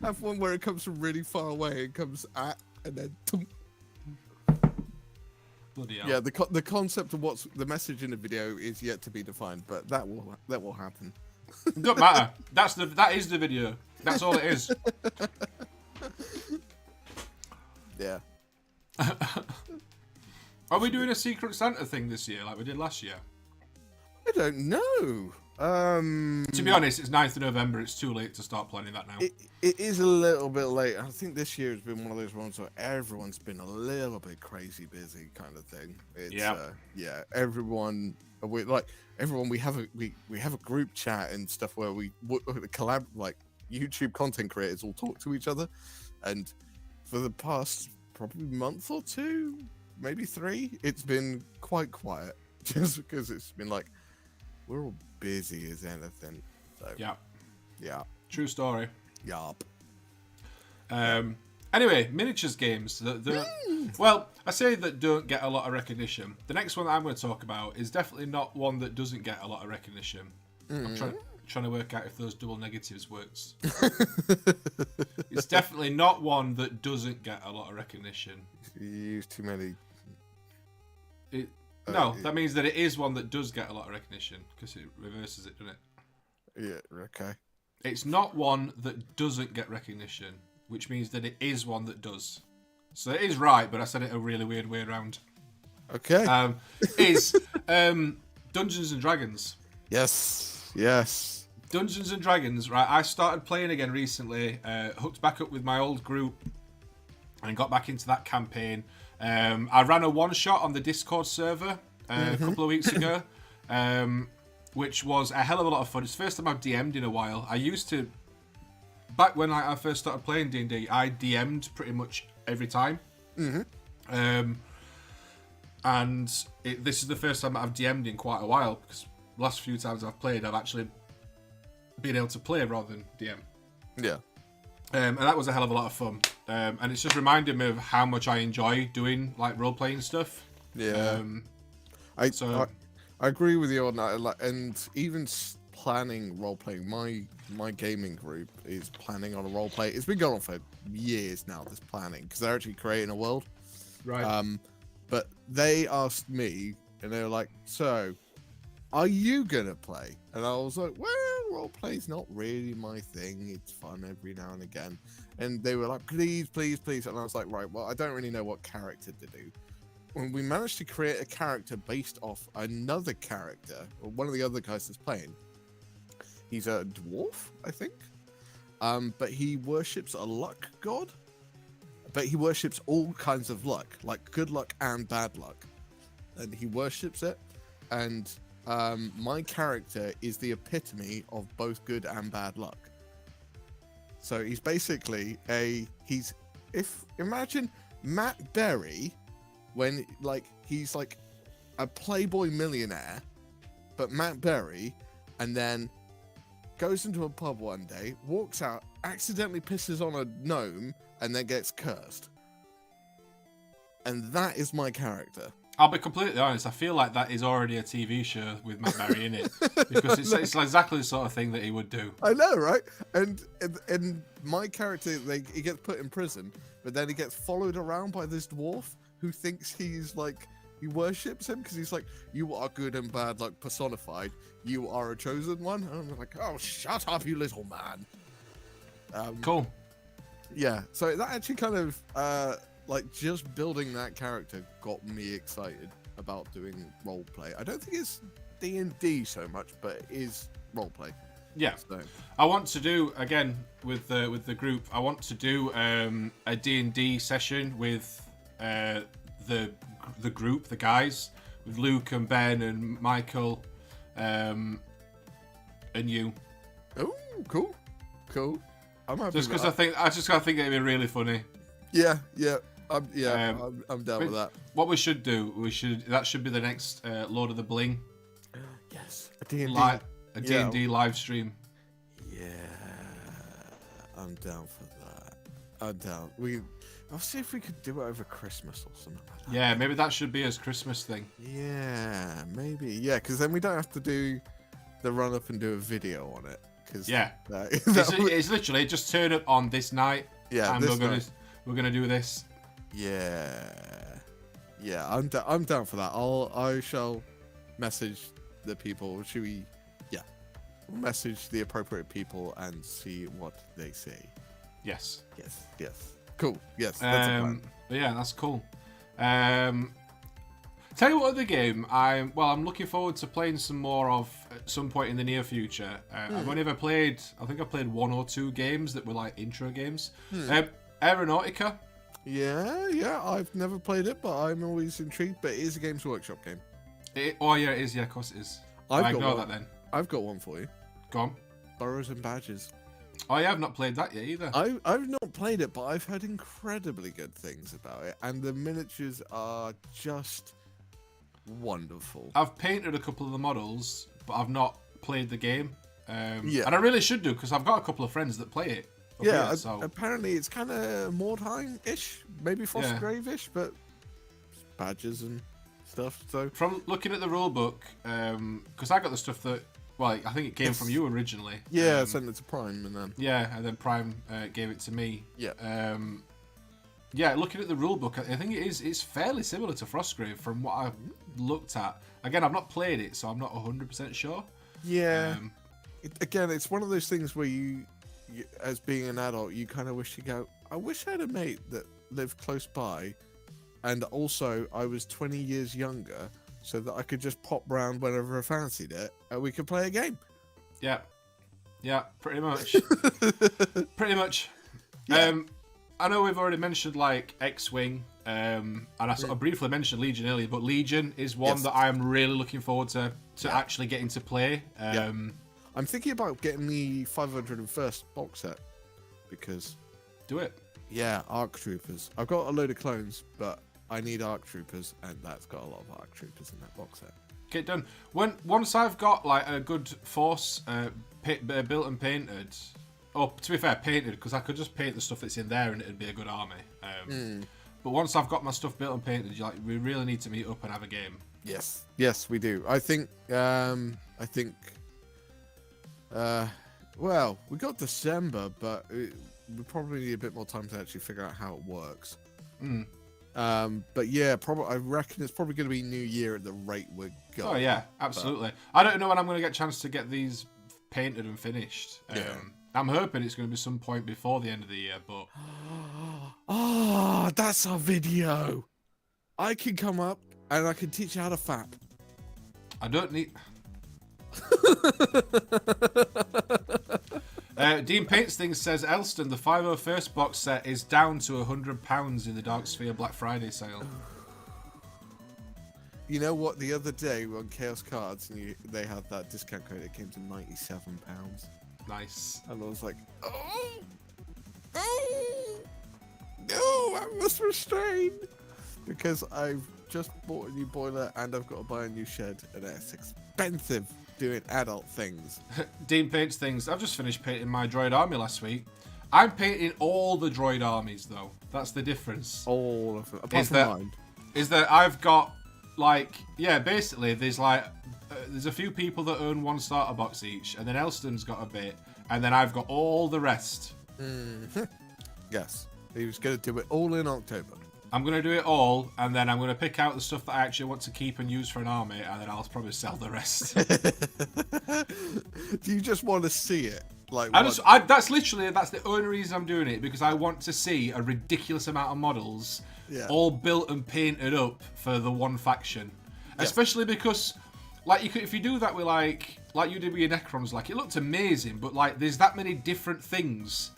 Have one where it comes from really far away. It comes at and then. Bloody hell. Yeah, the concept of what's the message in the video is yet to be defined, but that will happen. Don't matter. That is the video. That's all it is. Yeah. Are we doing a Secret Santa thing this year like we did last year? I don't know. To be honest, it's 9th of November. It's too late to start planning that now. It is a little bit late. I think this year has been one of those ones where everyone's been a little bit crazy busy, kind of thing. Yeah. Everyone we have a group chat and stuff where we collab, like YouTube content creators all talk to each other, and for the past probably month or two, maybe 3, it's been quite quiet, just because it's been like we're all busy as anything. So yeah, true story. Yup. Anyway, miniatures games. Well, I say that don't get a lot of recognition. The next one that I'm going to talk about is definitely not one that doesn't get a lot of recognition. I'm trying to work out if those double negatives works. It's definitely not one that doesn't get a lot of recognition. You use too many. No, that means that it is one that does get a lot of recognition, because it reverses it, doesn't it? Yeah, okay. It's not one that doesn't get recognition, which means that it is one that does. So it is right, but I said it a really weird way around. Okay. Is Dungeons and Dragons. Yes. Dungeons and Dragons, right? I started playing again recently, hooked back up with my old group, and got back into that campaign. I ran a one-shot on the Discord server a couple of weeks ago, which was a hell of a lot of fun. It's the first time I've DM'd in a while. I used to, back when I first started playing D&D, I DM'd pretty much every time. And this is the first time I've DM'd in quite a while, because the last few times I've played, I've actually been able to play rather than DM. Yeah. And that was a hell of a lot of fun. And it's just reminded me of how much I enjoy doing like role-playing stuff. Yeah. I agree with you on that. And even planning role-playing, my gaming group is planning on a role-play. It's been going on for years now, this planning, because they're actually creating a world. Right. But they asked me, and they were like, so, are you going to play? And I was like, well, role-play's not really my thing. It's fun every now and again. And they were like, please. And I was like, right, well, I don't really know what character to do. When we managed to create a character based off another character, or one of the other guys that's playing, he's a dwarf, I think. But he worships a luck god. But he worships all kinds of luck, like good luck and bad luck. And he worships it. And my character is the epitome of both good and bad luck. So he's basically imagine Matt Berry when he's like a Playboy millionaire, but Matt Berry, and then goes into a pub one day, walks out, accidentally pisses on a gnome, and then gets cursed. And that is my character. I'll be completely honest. I feel like that is already a TV show with Matt Berry in it because it's exactly the sort of thing that he would do. I know, right? And my character, he gets put in prison, but then he gets followed around by this dwarf who thinks he's like, he worships him because he's like, you are good and bad, like personified. You are a chosen one. And I'm like, oh, shut up, you little man. Cool. Yeah. So that actually kind of like just building that character got me excited about doing role play. I don't think it's D&D so much, but it is role play. Yeah. So. I want to do again with the group. I want to do a D&D session with the group, the guys, with Luke and Ben and Michael, and you. Oh, cool. I'm happy. Just because I just think it'd be really funny. Yeah. I'm down with that. What we should do, that should be the next Lord of the Bling. Yes, a D&D. A D&D live stream. Yeah, I'm down for that. I'm down. I'll see if we could do it over Christmas or something like that. Yeah, maybe that should be his Christmas thing. Yeah, maybe. Yeah, because then we don't have to do the run up and do a video on it. Yeah, it's literally just turn up on this night. Yeah, and we're gonna do this. Yeah, I'm down for that. I shall message the people. Should we? Yeah, we'll message the appropriate people and see what they say. Yes. Cool. Yes. That's a plan. Yeah, that's cool. Tell you what other game I'm looking forward to playing some more of at some point in the near future. I've only ever played, I think I played 1 or 2 games that were like intro games. Aeronautica. Yeah, I've never played it, but I'm always intrigued. But it is a Games Workshop game. It is. Yeah, of course it is. I ignore that then. I've got one for you. Go on. Burrows and Badges. Oh yeah, I've not played that yet either. I've not played it, but I've heard incredibly good things about it, and the miniatures are just wonderful. I've painted a couple of the models, but I've not played the game. Yeah, and I really should do because I've got a couple of friends that play it. Yeah, apparently it's kind of Mordheim-ish, maybe Frostgrave-ish, but badges and stuff. So from looking at the rule book, because I got the stuff that, well, I think it came from you originally. Yeah, I sent it to Prime and then. Yeah, and then Prime gave it to me. Yeah. Yeah, looking at the rule book, I think it's fairly similar to Frostgrave from what I've looked at. Again, I've not played it, so I'm not 100% sure. Yeah. Again, it's one of those things where you, as being an adult, you kind of wish you go, I wish I had a mate that lived close by, and also I was 20 years younger, so that I could just pop round whenever I fancied it, and we could play a game. Yeah, pretty much. Pretty much. Yeah. I know we've already mentioned like X-Wing, and I sort of briefly mentioned Legion earlier, but Legion is one that I am really looking forward to actually getting to play. I'm thinking about getting the 501st box set because. Do it. Yeah, ARC Troopers. I've got a load of clones, but I need ARC Troopers, and that's got a lot of ARC Troopers in that box set. Get it done. Once I've got like a good force built and painted. Oh, to be fair, painted, because I could just paint the stuff that's in there and it'd be a good army. But once I've got my stuff built and painted, we really need to meet up and have a game. Yes, we do. I think. Well, we got December, but we probably need a bit more time to actually figure out how it works. But yeah, I reckon it's probably going to be New Year at the rate we're going. Oh yeah, absolutely. But I don't know when I'm going to get a chance to get these painted and finished. I'm hoping it's going to be some point before the end of the year, but... Oh, that's our video! I can come up and I can teach you how to fap. I don't need... Dean Paints Things says, Elston, the 501st box set is down to £100 in the Dark Sphere Black Friday sale. You know what? The other day on Chaos Cards, they had that discount code. It came to £97. Nice. And I was like, no, I must restrain. Because I've just bought a new boiler and I've got to buy a new shed, and it's expensive doing adult things. Dean Paints Things. I've just finished painting my droid army last week. I'm painting all the droid armies, though. That's the difference. All of them. Apart from mine. Is that I've got like, yeah, basically, there's like, there's a few people that own one starter box each, and then Elston's got a bit, and then I've got all the rest. Yes, he was going to do it all in October. I'm going to do it all, and then I'm going to pick out the stuff that I actually want to keep and use for an army, and then I'll probably sell the rest. Do you just want to see it? Like, that's the only reason I'm doing it, because I want to see a ridiculous amount of models all built and painted up for the one faction. Yes. Especially because, like, if you do that with like you did with your Necrons, like, it looked amazing, but like there's that many different things.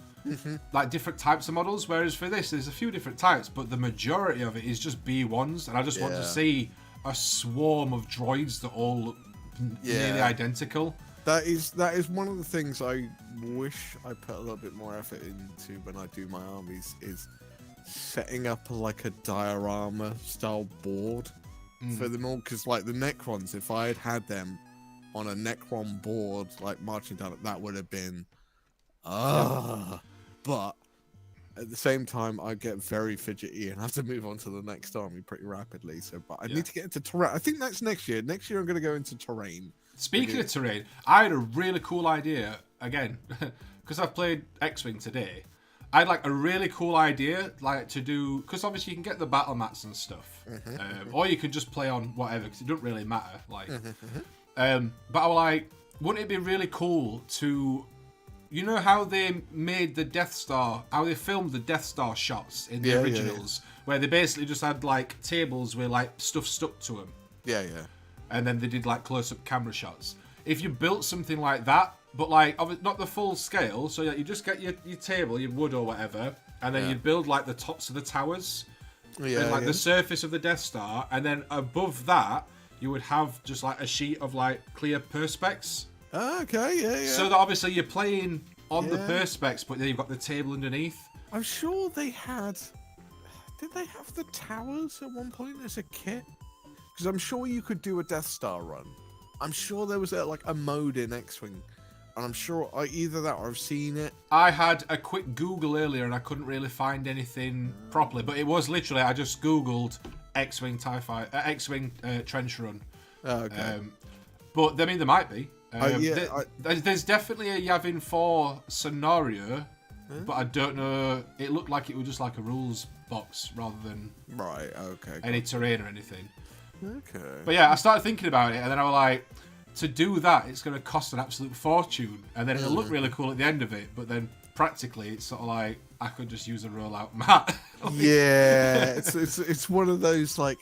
Like different types of models, whereas for this there's a few different types, but the majority of it is just B1s, and I just want to see a swarm of droids that all look nearly identical. That is one of the things I wish I put a little bit more effort into when I do my armies, is setting up like a diorama style board for them all, because like the Necrons, if I had them on a Necron board like marching down, that would have been but at the same time, I get very fidgety and have to move on to the next army pretty rapidly. So, but I need to get into terrain. I think that's next year. Next year, I'm going to go into terrain. Speaking of terrain, I had a really cool idea, again, because I've played X-Wing today. I had like a really cool idea, like to do, because obviously you can get the battle mats and stuff, or you can just play on whatever, because it doesn't really matter. Like, but I was like, wouldn't it be really cool to, you know how they made the Death Star, how they filmed the Death Star shots in the originals, where they basically just had like tables with like stuff stuck to them. Yeah. And then they did like close-up camera shots. If you built something like that, but like not the full scale, so you just get your table, your wood or whatever, and then you build like the tops of the towers, and like the surface of the Death Star, and then above that you would have just like a sheet of like clear perspex. Okay, yeah. So that obviously you're playing on the perspex, but then you've got the table underneath. I'm sure they had. Did they have the towers at one point as a kit? Because I'm sure you could do a Death Star run. I'm sure there was like a mode in X-Wing, and I'm sure either that or I've seen it. I had a quick Google earlier and I couldn't really find anything properly, but it was literally I just Googled X-Wing X-Wing trench run. Oh, okay. But I mean, there might be. There's definitely a Yavin 4 scenario, but I don't know. It looked like it was just like a rules box rather than any terrain or anything. Okay. But yeah, I started thinking about it, and then I was like, to do that, it's going to cost an absolute fortune, and then it'll look really cool at the end of it, but then practically, it's sort of like I could just use a rollout mat. It's one of those like.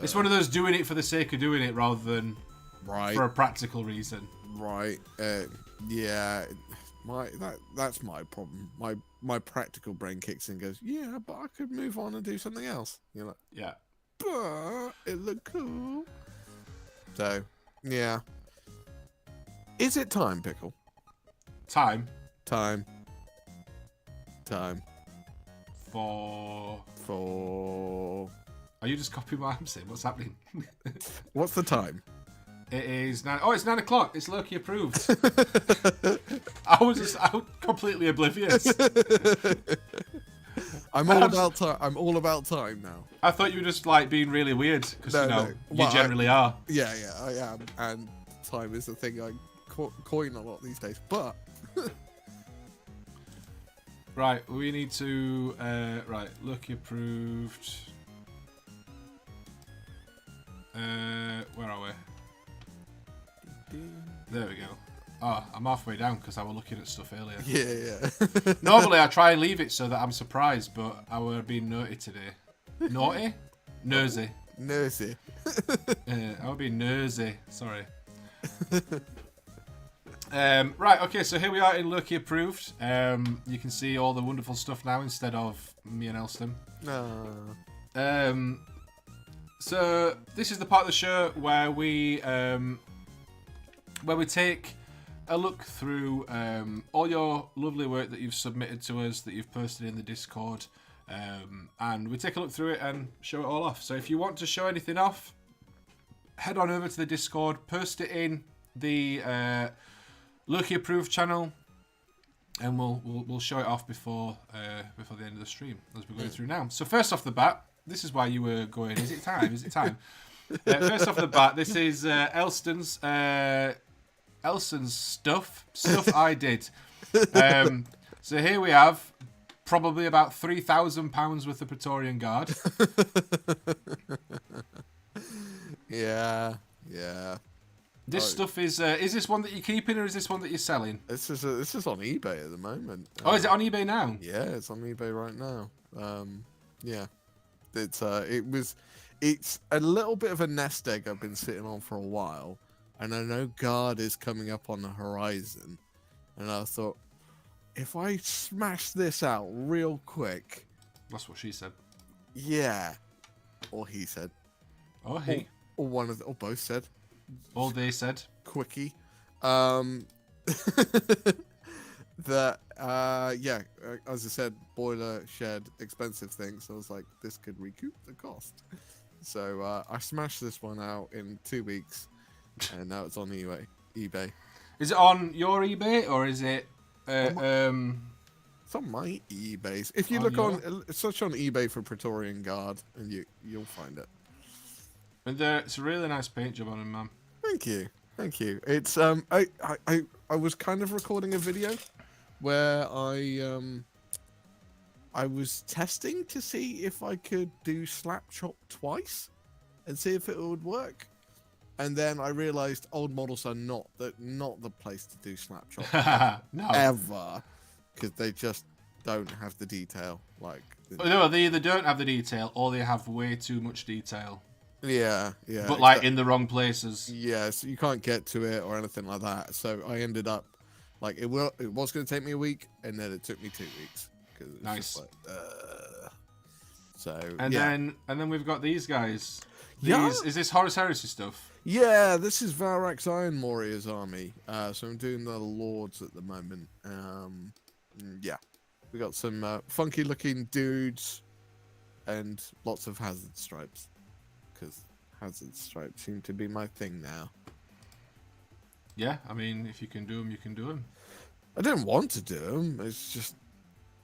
It's one of those doing it for the sake of doing it rather than for a practical reason. Right. Yeah. That's my problem. My practical brain kicks in and goes, yeah, but I could move on and do something else. You're like, yeah. But it looked cool. So, yeah. Is it time, Pickle? Time. For. Are you just copying my answer? What's happening? What's the time? It is 9. Oh, it's 9 o'clock. It's Loki approved. I was completely oblivious. I'm all about time now. I thought you were just like being really weird because you generally are. Yeah, I am, and time is the thing I coin a lot these days. But right, we need to Loki approved. Where are we? There we go. Oh, I'm halfway down because I was looking at stuff earlier. Yeah. Normally I try and leave it so that I'm surprised, but I were being naughty today. Naughty? Nosy. I were being nosy. Sorry. Right, okay, so here we are in Loki approved. You can see all the wonderful stuff now instead of me and Elston. So this is the part of the show where we take a look through all your lovely work that you've submitted to us, that you've posted in the Discord, and we take a look through it and show it all off. So if you want to show anything off, head on over to the Discord, post it in the Loki approved channel, and we'll show it off before the end of the stream as we're going through now. So first off the bat, this is why you were going. Is it time? Is it time? First off the bat, this is Elston's stuff I did. So here we have probably about £3,000 worth of Praetorian Guard. Yeah. This stuff is this one that you're keeping or is this one that you're selling? This is on eBay at the moment. Is it on eBay now? Yeah, it's on eBay right now. Yeah, it's a little bit of a nest egg I've been sitting on for a while, and I know Guard is coming up on the horizon, and I thought if I smash this out real quick. That's what she said. Yeah, or he said. Or he. Or one of or both said. All they said. Quickie. That as I said, boiler, shed, expensive thing. So I was like, this could recoup the cost. So I smashed this one out in 2 weeks, and now it's on eBay. Is it on your eBay or is it? It's on my eBay. If you look search on eBay for Praetorian Guard, and you'll find it. And it's a really nice paint job on him, man. Thank you. It's I was kind of recording a video where I was testing to see if I could do slap chop twice and see if it would work. And then I realized old models are not the place to do slap chop no. ever, because they just don't have the detail. No, they either don't have the detail or they have way too much detail. Yeah. But like in the wrong places. Yeah, so you can't get to it or anything like that. So I ended up it was going to take me a week, and then it took me 2 weeks. Nice. And then we've got these guys. Yeah. Is this Horus Heresy stuff? Yeah, this is Valrak's Iron Warriors army. So I'm doing the Lords at the moment. Yeah, we got some funky looking dudes and lots of hazard stripes, because hazard stripes seem to be my thing now. Yeah, I mean, if you can do them, you can do them. I didn't want to do them. It's just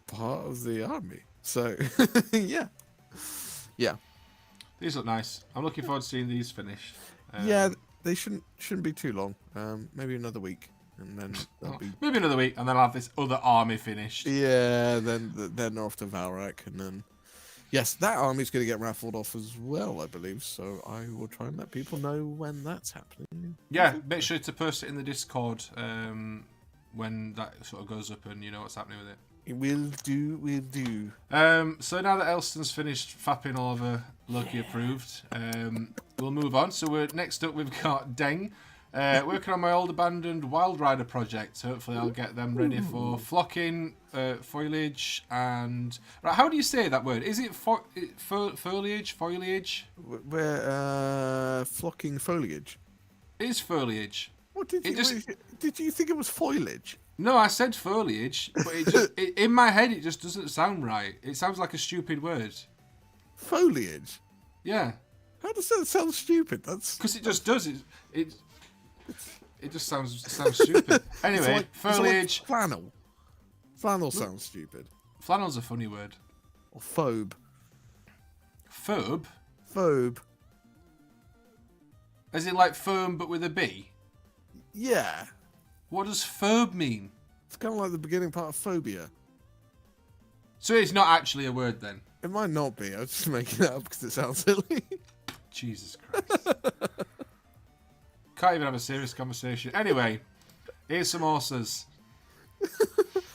part of the army. So, yeah. These look nice. I'm looking forward to seeing these finished. Yeah, they shouldn't be too long. Maybe another week, and then maybe another week, and then I'll have this other army finished. Yeah, then they're off to Valrak, and then yes, that army's going to get raffled off as well, I believe. So I will try and let people know when that's happening. Yeah, make sure to post it in the Discord when that sort of goes up, and you know what's happening with it. We'll do. So now that Elston's finished fapping all over Loki approved, we'll move on. So next up we've got Deng, working on my old abandoned Wild Rider project. Hopefully I'll get them ready for flocking, foliage, and right. How do you say that word? Is it foliage? We're flocking foliage. It is foliage. What did you think it was foliage? No, I said foliage, but in my head it just doesn't sound right. It sounds like a stupid word. Foliage? Yeah. How does that sound stupid? That's because it just does. It just sounds stupid. Anyway, foliage. Like flannel. Flannel sounds stupid. Flannel's a funny word. Or phobe. Phobe? Phobe. As in like firm but with a B? Yeah. What does phobe mean? It's kind of like the beginning part of phobia. So it's not actually a word then? It might not be. I was just making it up because it sounds silly. Jesus Christ. Can't even have a serious conversation. Anyway, here's some horses.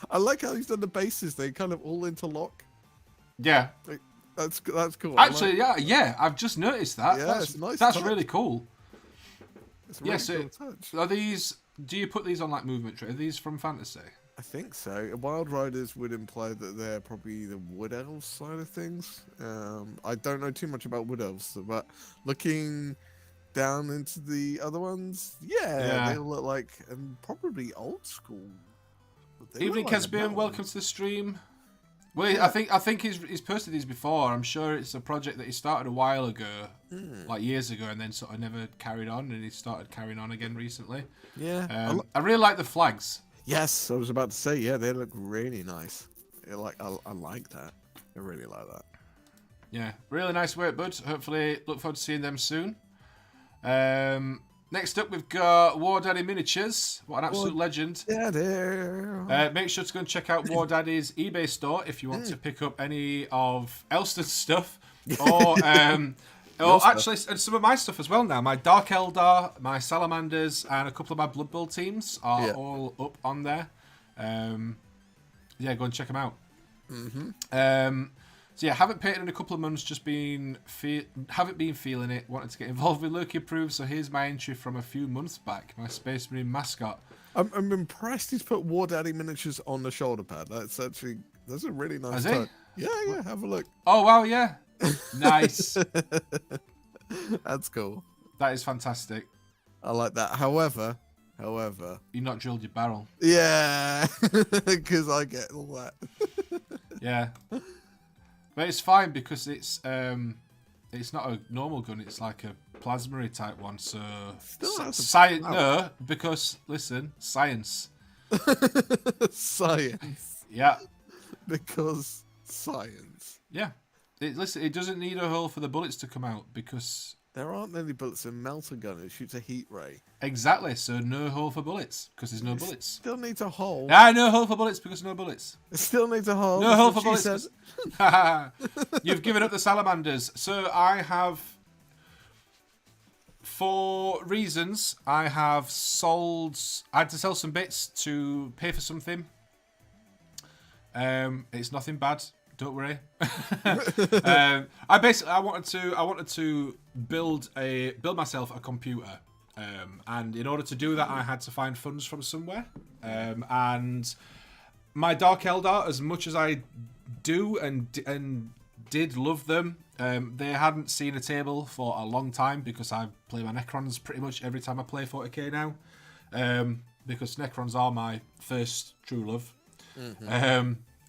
I like how he's done the bases. They kind of all interlock. Yeah. That's cool. Actually, yeah. I've just noticed that. Yeah, it's a nice that's touch. really cool. It's a really cool touch. Are these? Do you put these on like movement tree? Are these from fantasy? I think so. Wild Riders would imply that they're probably the Wood Elves side of things. I don't know too much about Wood Elves, but looking down into the other ones, yeah. They look like probably old school. Evening, Kesbian, welcome to the stream. Well, yeah. I think he's posted these before. I'm sure it's a project that he started a while ago, like years ago, and then sort of never carried on, and he started carrying on again recently. Yeah. I really like the flags. Yes, I was about to say, yeah, they look really nice. I like that. I really like that. Yeah, really nice work, bud. Hopefully, look forward to seeing them soon. Next up, we've got War Daddy Miniatures. What an absolute legend. Make sure to go and check out War Daddy's eBay store if you want to pick up any of Elston's stuff. Or actually, some of my stuff as well now. My Dark Eldar, my Salamanders, and a couple of my Blood Bowl teams are all up on there. Go and check them out. So yeah, haven't painted in a couple of months, just haven't been feeling it, wanted to get involved with Loki Approved, so here's my entry from a few months back, my Space Marine mascot. I'm impressed he's put War Daddy Miniatures on the shoulder pad. That's a really nice touch. Yeah, have a look. Oh, wow, yeah. Nice. That's cool. That is fantastic. I like that. However... You not drilled your barrel. Yeah, because I get all that. Yeah. But it's fine because it's not a normal gun. It's like a plasma type one. So science. No, because listen, science. Science. Yeah. Because science. Yeah. It doesn't need a hole for the bullets to come out because there aren't any bullets in melter gun. It shoots a heat ray. Exactly. So no hole for bullets because there's no bullets. Still needs a hole. Ah, no hole for bullets because no bullets. It still needs a hole. No hole for bullets. You've given up the salamanders. So I have, for reasons, I had to sell some bits to pay for something. It's nothing bad. Don't worry. I wanted to build myself a computer, and in order to do that, I had to find funds from somewhere. And my Dark Eldar, as much as I do and did love them, they hadn't seen a table for a long time because I play my Necrons pretty much every time I play 40k now, because Necrons are my first true love.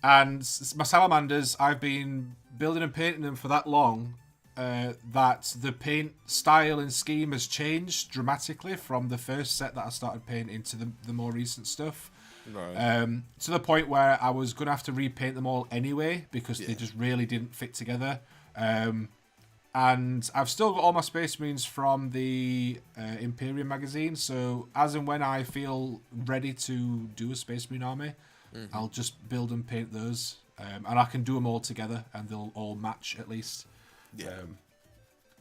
And my Salamanders, I've been building and painting them for that long that the paint style and scheme has changed dramatically from the first set that I started painting to the more recent stuff. Right. To the point where I was going to have to repaint them all anyway because they just really didn't fit together. And I've still got all my Space Marines from the Imperium magazine, so as and when I feel ready to do a Space Marine army, I'll just build and paint those, and I can do them all together, and they'll all match at least.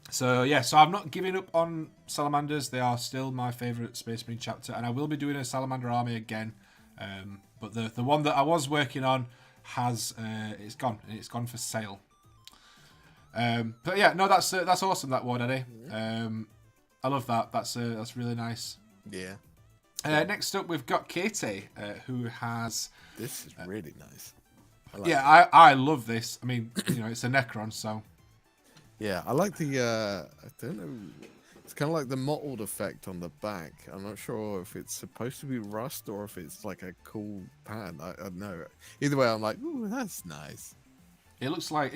So I'm not giving up on Salamanders. They are still my favourite Space Marine chapter, and I will be doing a Salamander army again. But the one that I was working on it's gone, and it's gone for sale. But yeah, no, that's awesome. That War Daddy. I love that. That's really nice. Yeah. Next up, we've got Katie, who has... This is really nice. I love this. I mean, it's a Necron, so... Yeah, I like the... I don't know... It's kind of like the mottled effect on the back. I'm not sure if it's supposed to be rust or if it's like a cool pan. I don't know. Either way, I'm like, ooh, that's nice. It looks like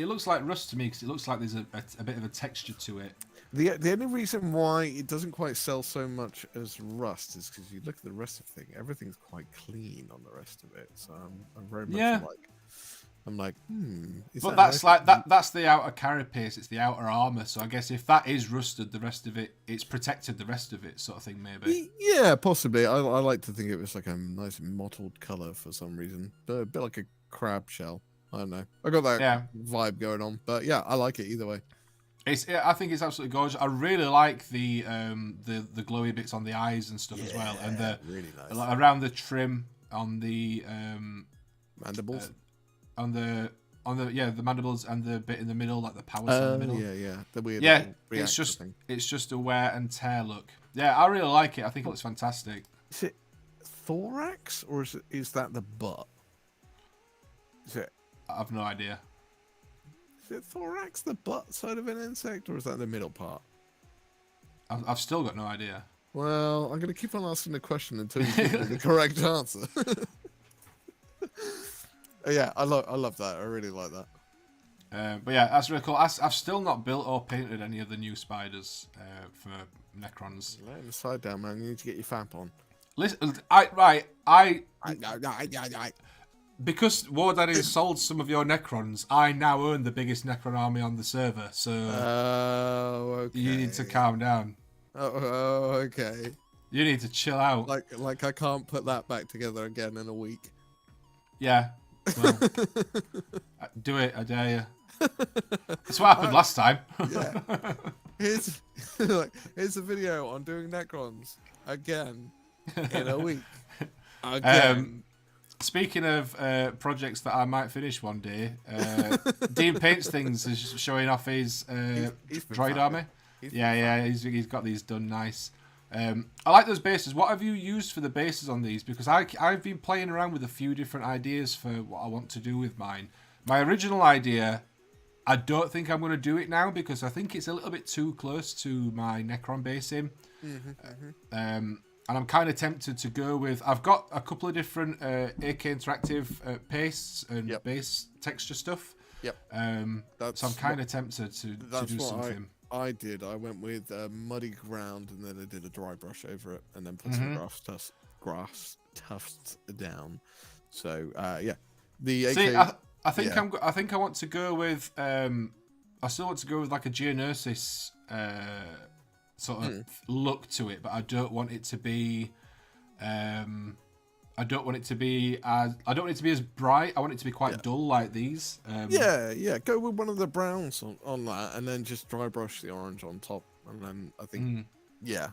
rust to me because it looks like there's a bit of a texture to it. The only reason why it doesn't quite sell so much as rust is because you look at the rest of the thing, everything's quite clean on the rest of it. So I'm very much like, But that's the outer carapace, it's the outer armor. So I guess if that is rusted, the rest of it's protected the rest of it, sort of thing, maybe. Yeah, possibly. I like to think it was like a nice mottled color for some reason, but a bit like a crab shell. I don't know. I got that vibe going on, but yeah, I like it either way. I think it's absolutely gorgeous. I really like the glowy bits on the eyes and stuff as well, and the really nice. Around the trim on the mandibles, on the mandibles and the bit in the middle, like the powers in the middle. The weird. It's just a wear and tear look. Yeah, I really like it. I think it looks fantastic. Is it thorax or is that the butt? Is it? I have no idea. Is it thorax, the butt side of an insect, or is that the middle part? I've still got no idea. Well, I'm going to keep on asking the question until you give me the correct answer. Yeah, I love that. I really like that. But yeah, that's really cool. I've still not built or painted any of the new spiders for Necrons. Lay the side down, man. You need to get your fap on. Listen, because Wardaddy sold some of your Necrons, I now own the biggest Necron army on the server. So okay. you need to calm down. Oh, okay. You need to chill out. Like I can't put that back together again in a week. Yeah. Well, do it, I dare you. That's what happened last time. Yeah. Here's a video on doing Necrons again in a week. Again. Speaking of projects that I might finish one day, Dean Paints Things is showing off his droid army. He's got these done nice. I like those bases. What have you used for the bases on these? Because I've been playing around with a few different ideas for what I want to do with mine. My original idea, I don't think I'm going to do it now because I think it's a little bit too close to my Necron basing. And I'm kind of tempted to go with... I've got a couple of different AK Interactive pastes and base texture stuff. Yep. So I'm kind of tempted to do something. I did. I went with muddy ground and then I did a dry brush over it and then put some grass tufts down. So, yeah. The AK... See, I think I want to go with... I still want to go with like a Geonosis... sort of look to it, but I don't want it to be I don't want it to be as bright. I want it to be quite dull like these. Go with one of the browns on that and then just dry brush the orange on top and then I think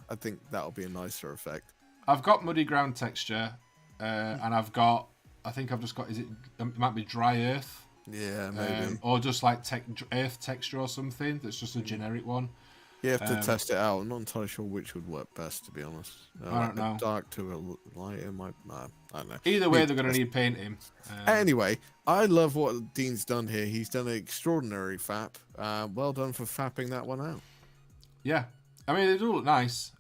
I think that'll be a nicer effect. I've got muddy ground texture and I've just got it might be dry earth. Yeah, maybe. Or just like earth texture or something that's just a generic one. You have to test it out. I'm not entirely sure which would work best, to be honest. I don't know. Dark to a light, I don't know. Either way, they're going to need painting. Anyway, I love what Dean's done here. He's done an extraordinary fap. Well done for fapping that one out. Yeah. I mean, they do look nice.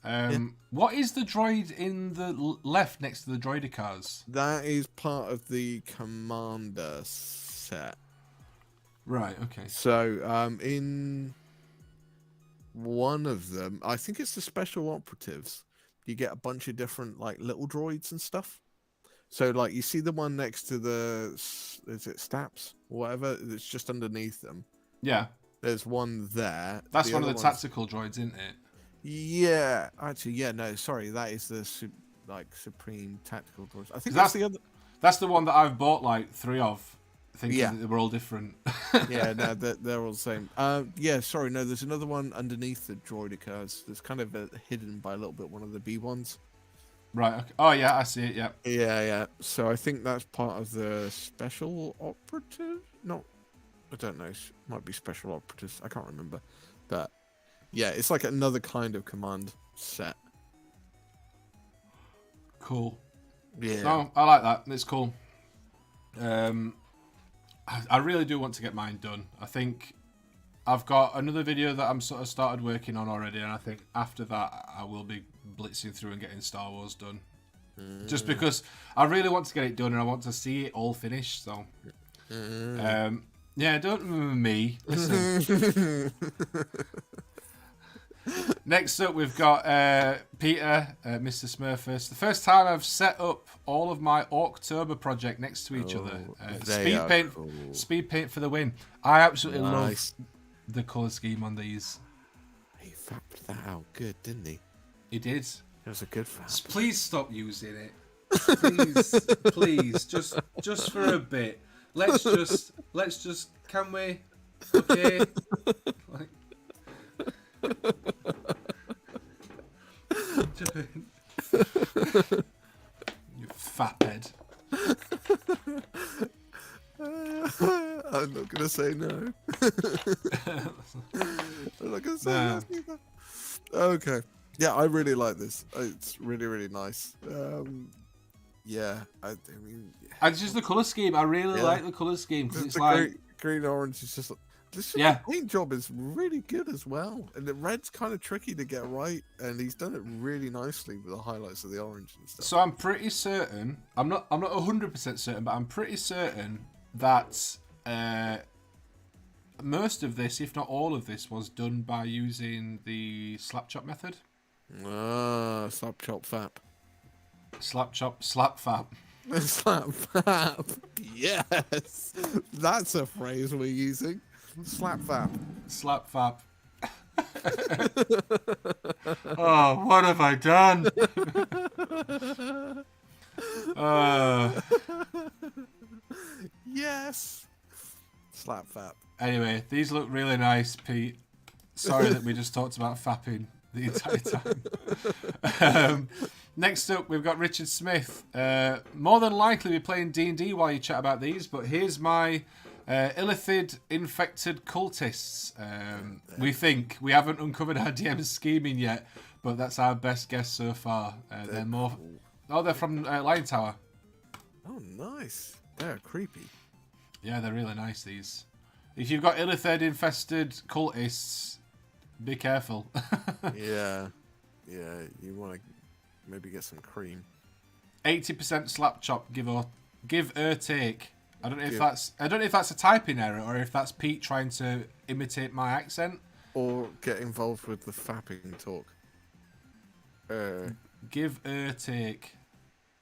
What is the droid in the left next to the droidicars? That is part of the commander set. Right, okay. So, in... one of them, I think it's the special operatives. You get a bunch of different like little droids and stuff. So like you see the one next to the is it Staps or whatever that's just underneath them. Yeah. There's one there. That's one of the tactical droids, isn't it? Yeah. Actually, yeah. No, sorry. That is the supreme tactical droids. I think that's the other. That's the one that I've bought like 3 of. Thinking that they were all different. Yeah, no, they're all the same. Yeah, sorry, no, there's another one underneath the droidicars. That's kind of hidden by a little bit, one of the B ones. Right, okay. Oh, yeah, I see it, yeah. Yeah. So I think that's part of the special operative? No, I don't know. It might be special operatives. I can't remember. But, yeah, it's like another kind of command set. Cool. Yeah. No, I like that. It's cool. I really do want to get mine done. I think I've got another video that I'm sort of started working on already, and I think after that I will be blitzing through and getting Star Wars done. Just because I really want to get it done and I want to see it all finished. So, yeah, don't remember me. Listen. Next up, we've got Peter, Mr. Smurfus. The first time I've set up all of my October project next to each other. Speed paint for the win. I absolutely love the colour scheme on these. He fapped that out good, didn't he? He did. It was a good fap. Please stop using it. Please, just for a bit. Let's just. Can we? Okay. Like. You faphead. I'm not gonna say no. I'm not gonna say no. Okay. Yeah, I really like this. It's really, really nice. Yeah, I mean, it's just the color scheme. I really like the color scheme because it's like green orange is just. The paint job is really good as well, and the red's kind of tricky to get right, and he's done it really nicely with the highlights of the orange and stuff. So I'm pretty certain. I'm not 100% certain, but I'm pretty certain that most of this, if not all of this, was done by using the slap chop method. Slap chop fap. Slap chop slap fap. Slap fap. Yes, that's a phrase we're using. Slap fap. Slap fap. Oh, what have I done? Yes. Slap fap. Anyway, these look really nice, Pete. Sorry that we just talked about fapping the entire time. Next up, we've got Richard Smith. More than likely be playing D&D while you chat about these, but here's my Illithid infected cultists. We think. We haven't uncovered our DM's scheming yet, but that's our best guess so far. They're more... Cool. Oh, they're from Lion Tower. Oh, nice. They're creepy. Yeah, they're really nice, these. If you've got Illithid infested cultists, be careful. Yeah. Yeah, you want to maybe get some cream. 80% slap chop, give or take. I don't know if that's a typing error or if that's Pete trying to imitate my accent. Or get involved with the fapping talk. Give or take.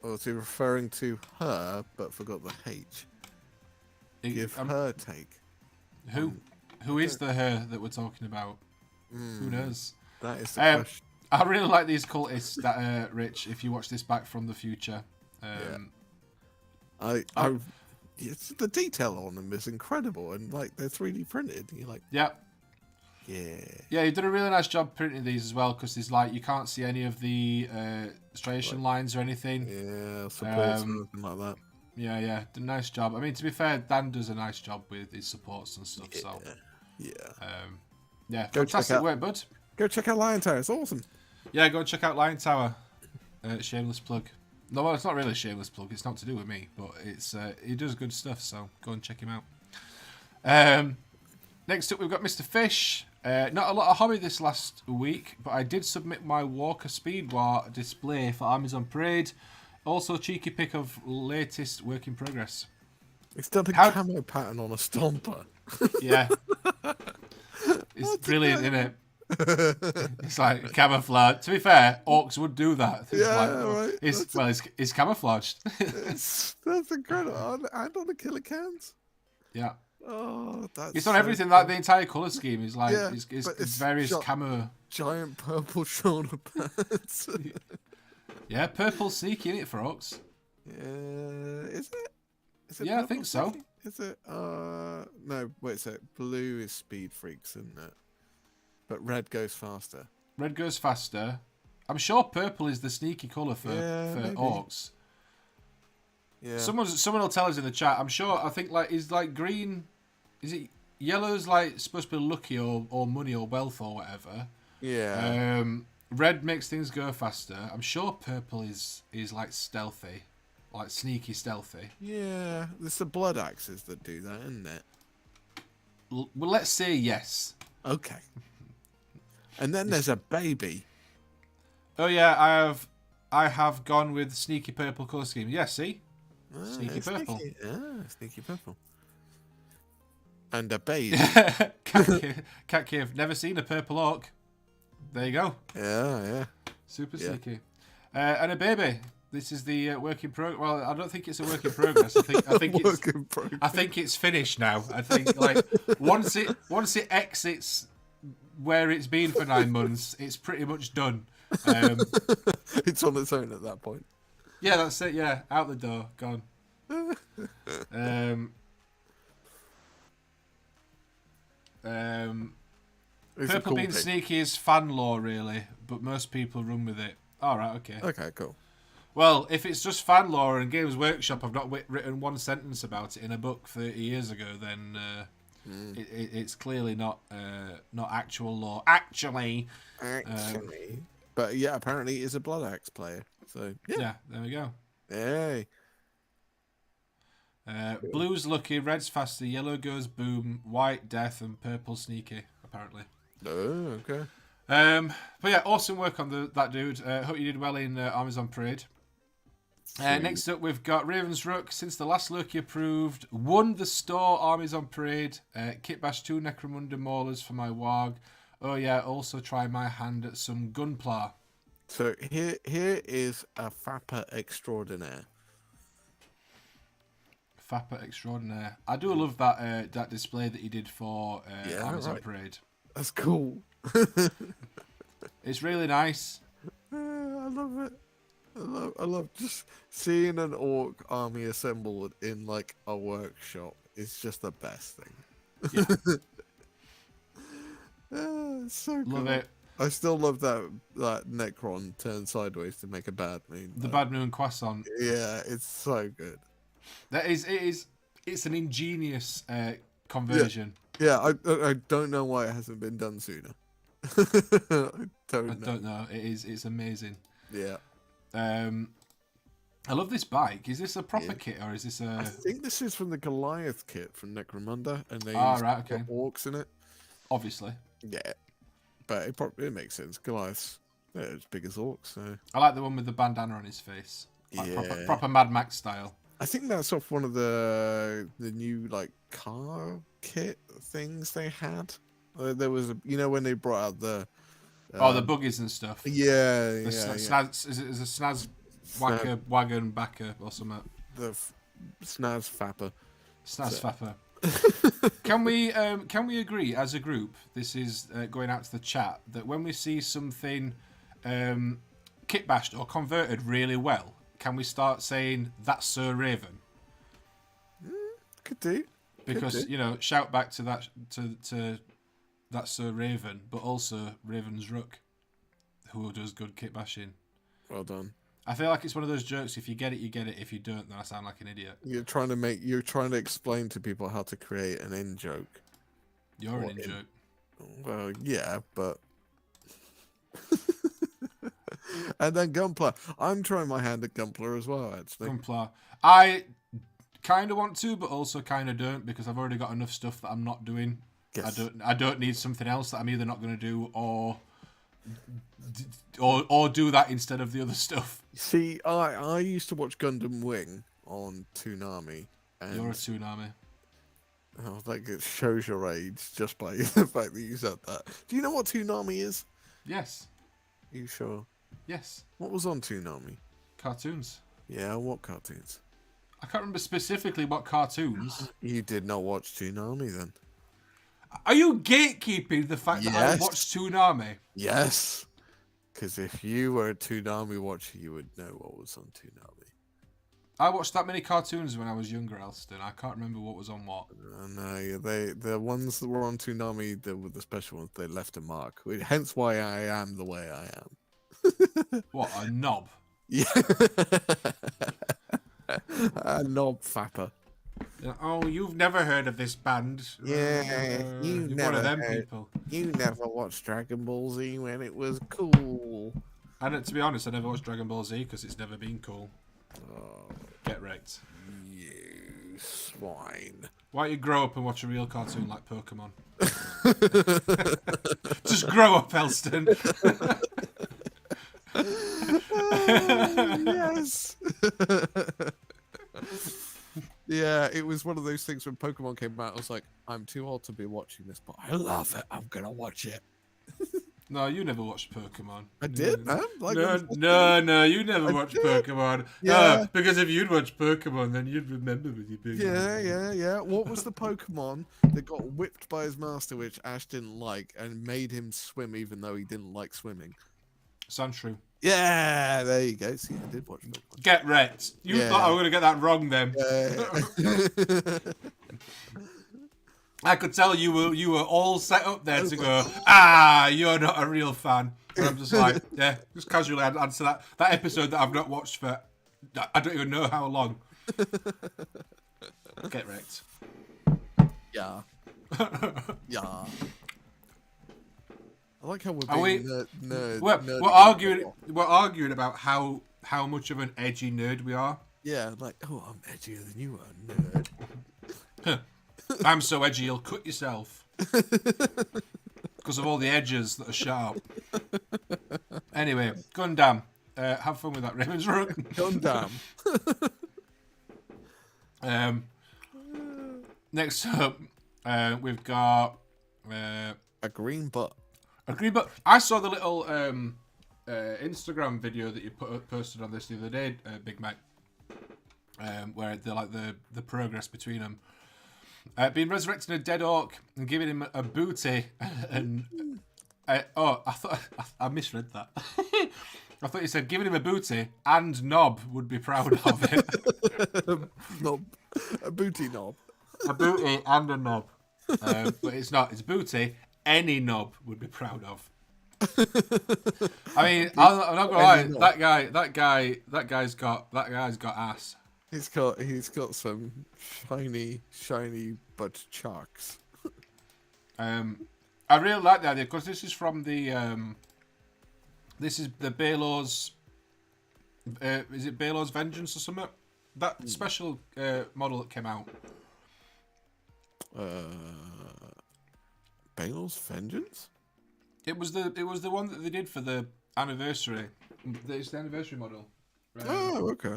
Or is he referring to her but forgot the H? Give her take. Who is the her that we're talking about? Who knows? That is the question. I really like these cultists that Rich, if you watch this back from the future. It's the detail on them is incredible, and like they're 3D printed. And you're like, yeah, you've done a really nice job printing these as well, because there's like you can't see any of the striation lines or anything. Yeah, supports something like that. Yeah, did a nice job. I mean, to be fair, Dan does a nice job with his supports and stuff. Fantastic work, bud. Go check out Lion Tower. It's awesome. Yeah, go check out Lion Tower. Shameless plug. No, well, it's not really a shameless plug. It's not to do with me, but it's he does good stuff. So go and check him out. Next up, we've got Mr. Fish. Not a lot of hobby this last week, but I did submit my Walker Speedwar display for Amazon Parade. Also, cheeky pick of latest work in progress. It's done a camo pattern on a stomper. Yeah. It's brilliant, isn't it? It's like camouflage. To be fair, orcs would do that. Right. It's camouflaged. That's incredible. And on the killer cans. Yeah. Oh, that's. It's on everything. Cool. Like the entire color scheme is like it's various camo. Giant purple shoulder pads. Yeah, purple sneaky in it for orcs. Yeah, is it? Yeah, I think so. Is it? No, wait a sec. Blue is speed freaks, isn't it? But red goes faster. Red goes faster. I'm sure purple is the sneaky colour for orcs. Yeah. Someone will tell us in the chat. I'm sure. I think is green. Is it yellow's like supposed to be lucky or money or wealth or whatever. Yeah. Red makes things go faster. I'm sure purple is like stealthy, like sneaky stealthy. Yeah, it's the blood axes that do that, isn't it? Well, let's say yes. Okay. And then there's a baby. Oh yeah, I have gone with sneaky purple colour scheme. Yeah, see? Sneaky purple. Sneaky purple. And a baby. Cat cave. Never seen a purple orc. There you go. Yeah. Super sneaky. And a baby. This is the work in progress. Well, I don't think it's a work in progress. I think it's finished now. I think like once it exits where it's been for 9 months, it's pretty much done. It's on its own at that point. Yeah, that's it. Yeah, out the door, gone. Purple being sneaky is fan law, really, but most people run with it. All right, okay. Okay, cool. Well, if it's just fan law and Games Workshop have not written one sentence about it in a book 30 years ago, then it's clearly not actual law. Actually. But yeah, apparently he's a Blood Axe player. So yeah, there we go. Hey. Blue's lucky, red's faster, yellow goes boom, white death, and purple sneaky. Apparently. Oh, okay. But yeah, awesome work on that dude. Hope you did well in Amazon Parade. Next up, we've got Raven's Rook. Since the last Loki approved, won the store Armies on Parade. Kit Bash 2 Necromunda Maulers for my Warg. Oh yeah, also try my hand at some Gunpla. So here is a Fapper extraordinaire. Fapper extraordinaire. I do love that that display that he did for Amazon Parade. That's cool. It's really nice. I love it. I love just seeing an orc army assembled in like a workshop. It's just the best thing. Yeah. It's so cool. Love it. I still love that Necron turned sideways to make a bad moon. The Bad Moon Croissant. Yeah, it's so good. It's an ingenious conversion. Yeah, I don't know why it hasn't been done sooner. I don't know. It's amazing. Yeah. I love this bike. Is this a proper kit or is this a? I think this is from the Goliath kit from Necromunda, and they right, okay. orcs in it. Obviously. Yeah, but it makes sense. Goliath's as big as orcs, so. I like the one with the bandana on his face. Like proper Mad Max style. I think that's off one of the new like car kit things they had. There was when they brought out the the buggies and stuff. Yeah, Snaz, is it a Snaz wagon backer or something? The Snaz Fapper. Snaz Fapper. Can we agree as a group? This is going out to the chat that when we see something kit bashed or converted really well, can we start saying that's Sir Raven? Could do. Because shout back to that to that's Sir Raven, but also Raven's Rook, who does good kit bashing. Well done. I feel like it's one of those jokes. If you get it, you get it. If you don't, then I sound like an idiot. You're trying to explain to people how to create an in joke. You're an in joke. Well, yeah, but. And then Gunpla. I'm trying my hand at Gunpla as well, actually. Gunpla. I kind of want to, but also kind of don't, because I've already got enough stuff that I'm not doing. Yes. I don't need something else that I'm either not going to do or do that instead of the other stuff. See, I used to watch Gundam Wing on Toonami. And you're a Toonami. I was like, it shows your age just by the fact that you said that. Do you know what Toonami is? Yes. Are you sure? Yes. What was on Toonami? Cartoons. Yeah, what cartoons? I can't remember specifically what cartoons. You did not watch Toonami then? Are you gatekeeping the fact that I watched Toonami? Yes. Because if you were a Toonami watcher, you would know what was on Toonami. I watched that many cartoons when I was younger, Elston. I can't remember what was on what. No, the ones that were on Toonami, the special ones, they left a mark. Hence why I am the way I am. What, a knob? Yeah. A knob fapper. Oh, you've never heard of this band? Yeah, you're one of them people. You never watched Dragon Ball Z when it was cool. And to be honest, I never watched Dragon Ball Z because it's never been cool. Oh, get wrecked. You swine. Why don't you grow up and watch a real cartoon like Pokemon? Just grow up, Elston. Yes. Yeah, it was one of those things when Pokemon came out. I was like, I'm too old to be watching this, but I love it. I'm gonna watch it. No, you never watched Pokemon. I did, man. Like, no, you never watched Pokemon. Yeah. Because if you'd watched Pokemon, then you'd remember when you big. Yeah. What was the Pokemon that got whipped by his master, which Ash didn't like, and made him swim even though he didn't like swimming? Sandshrew. Yeah, there you go. See, I did watch Pokemon. Get wrecked. You thought I was going to get that wrong then. Yeah. I could tell you were all set up there to go, you're not a real fan. And I'm just like, yeah, just casually answer that episode that I've not watched for, I don't even know how long. Get wrecked. Yeah. Yeah. I like how we're being We're arguing about how much of an edgy nerd we are. Yeah, like, I'm edgier than you are, nerd. I'm so edgy, you'll cut yourself. Because of all the edges that are sharp. Anyway, Gundam. Have fun with that, Raven's Rook. Gundam. Next up, we've got... a green butt. A green butt. I saw the little Instagram video that you posted on this the other day, Big Mike. where they're like the progress between them. Being resurrecting a dead orc and giving him a booty and I thought I misread that. I thought you said giving him a booty and knob would be proud of it. Knob, a booty knob. A booty and a knob, but it's not. It's booty. Any knob would be proud of. I mean, I'm not gonna lie. That guy's got ass. He's got some shiny butt chucks. I really like the idea because this is from the this is the Baelor's is it Baelor's Vengeance or something? That special model that came out. Baelor's Vengeance? It was the one that they did for the anniversary. It's the anniversary model. Oh, okay.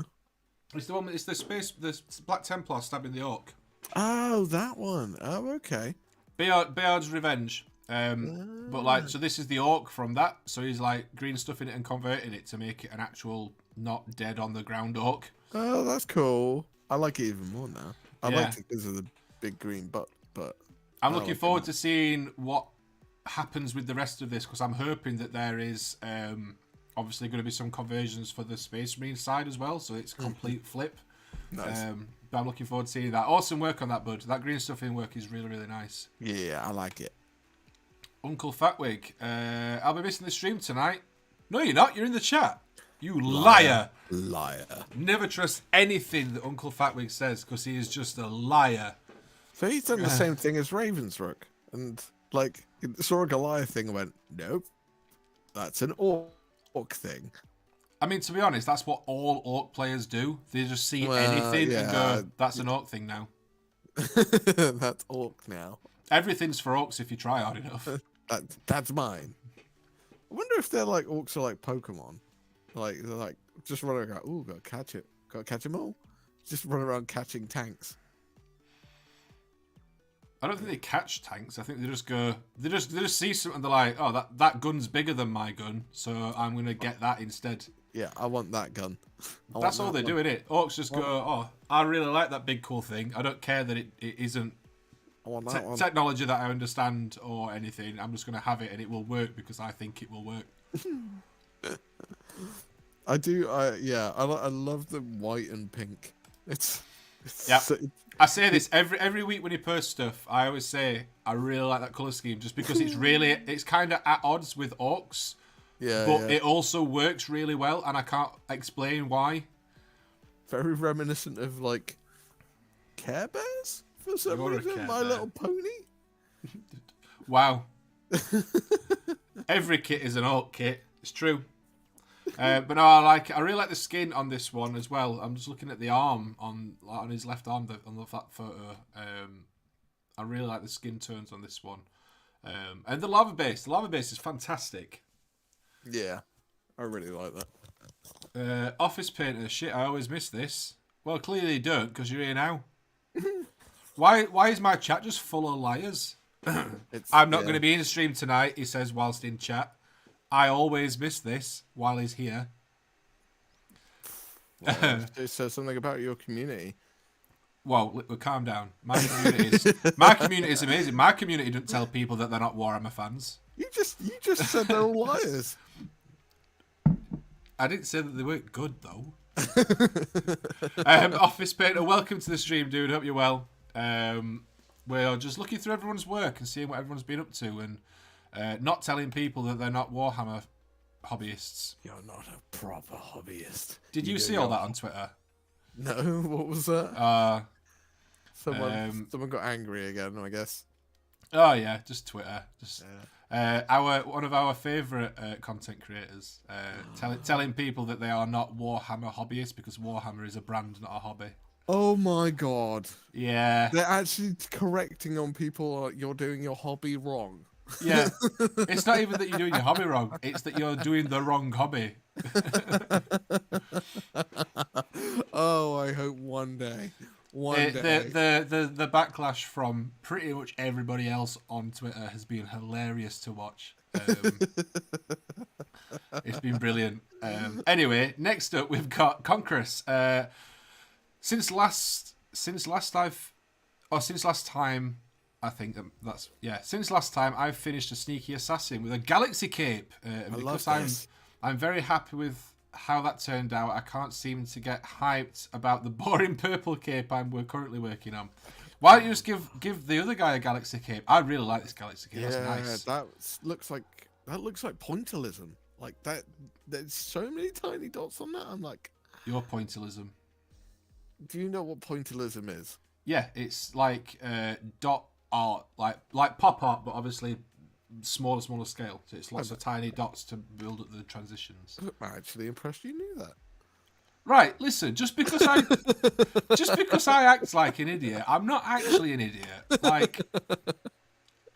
It's the one. It's the Black Templar stabbing the orc. Oh, that one. Oh, okay. Bayard's Revenge. But like, so this is the orc from that. So he's like green stuffing it and converting it to make it an actual not dead on the ground orc. Oh, that's cool. I like it even more now. I Yeah. liked it because of the big green butt, but I'm looking forward to seeing what happens with the rest of this because I'm hoping that there is obviously going to be some conversions for the Space Marine side as well. So it's a complete flip. Nice. But I'm looking forward to seeing that. Awesome work on that, bud. That green stuffing work is really, really nice. Yeah, I like it. Uncle Fatwig, I'll be missing the stream tonight. No, you're not. You're in the chat. You liar. Liar. Never trust anything that Uncle Fatwig says because he is just a liar. So he's done the same thing as Ravensrook. And, like, saw a Goliath thing and went, nope, that's an orc thing. I mean, to be honest, that's what all orc players do. They just see anything and go, that's an orc thing now. That's orc now. Everything's for orcs if you try hard enough. That's mine. I wonder if they're like orcs are like Pokemon. Like they're like just running around. Ooh, gotta catch it. Gotta catch them all. Just run around catching tanks. I don't think they catch tanks. I think they just go. They just see something. They're like, oh, that gun's bigger than my gun, so I'm gonna get that instead. Yeah, I want that gun. That's all they do, innit? Orcs just go, oh, I really like that big cool thing. I don't care that it isn't I want that one. technology that I understand or anything. I'm just gonna have it and it will work because I think it will work. I do. I love the white and pink. It's yeah. so, I say this every week when he posts stuff. I always say I really like that color scheme just because it's kind of at odds with orcs. yeah, But yeah. it also works really well, and I can't explain why. Very reminiscent of like Care Bears for some You're a reason. Care My Bear. Little Pony. Wow. Every kit is an orc kit. It's true. But no, I really like the skin on this one as well. I'm just looking at the arm on his left arm on the fat photo. I really like the skin tones on this one. And the lava base. The lava base is fantastic. Yeah, I really like that. Office painter. Shit, I always miss this. Well, clearly you don't because you're here now. Why is my chat just full of liars? I'm not going to be in the stream tonight, he says whilst in chat. I always miss this while he's here. Well, it says something about your community. Well, calm down. My community is amazing. My community doesn't tell people that they're not Warhammer fans. You just said they're all liars. I didn't say that they weren't good though. Office painter, welcome to the stream, dude. Hope you're well. We're just looking through everyone's work and seeing what everyone's been up to, and not telling people that they're not Warhammer hobbyists. You're not a proper hobbyist. Did you see all that on Twitter? No, what was that? Someone got angry again, I guess. Oh yeah, just Twitter. Just one of our favourite content creators telling people that they are not Warhammer hobbyists because Warhammer is a brand, not a hobby. Oh my god. Yeah. They're actually correcting on people you're doing your hobby wrong. Yeah. It's not even that you're doing your hobby wrong. It's that you're doing the wrong hobby. Oh, I hope one day. The backlash from pretty much everybody else on Twitter has been hilarious to watch. It's been brilliant. Anyway, next up we've got Conquerus. since last time, I think since last time I've finished a sneaky assassin with a galaxy cape, and I because love this. I'm very happy with how that turned out. I can't seem to get hyped about the boring purple cape we're currently working on. Why don't you just give the other guy a galaxy cape? I really like this galaxy cape. Yeah, That's nice. that looks like pointillism. Like that. There's so many tiny dots on that. I'm like, Your pointillism. do you know what pointillism is? Yeah, it's like dot art, like pop art, but obviously smaller scale. So it's lots of tiny dots to build up the transitions. I'm actually impressed you knew that. Right, listen, just because I act like an idiot, I'm not actually an idiot. Like,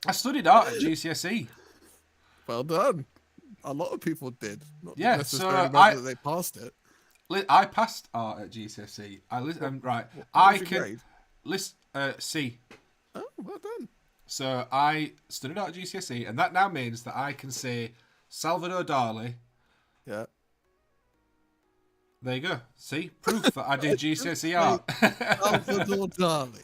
I studied art at GCSE. Well done. A lot of people did. Not Yeah, necessarily so that they passed it. I passed art at GCSE. Right. What was your grade? C. Oh, well done. So I studied art at GCSE, and that now means that I can say Salvador Dali. Yeah. There you go. See? Proof that I did GCSE art. Salvador Dali.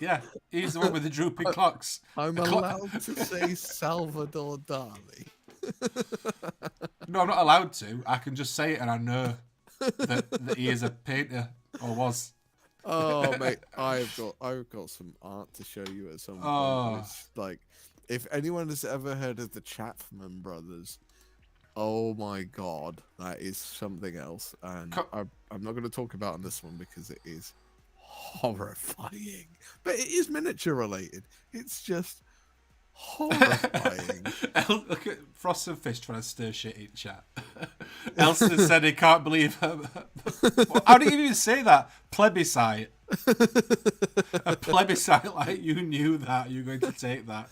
Yeah, he's the one with the drooping clocks. I'm allowed to say Salvador Dali. No, I'm not allowed to. I can just say it and I know that he is a painter, or was. Oh mate, I've got some art to show you at some point. It's like, if anyone has ever heard of the Chapman brothers, oh my god, that is something else. And I'm not going to talk about on this one because it is horrifying. But it is miniature related. It's just horrifying. Look at Frost and Fish trying to stir shit in chat. Elson said he can't believe her. How do you even say that? Plebiscite. A plebiscite, like you knew that. You were going to take that.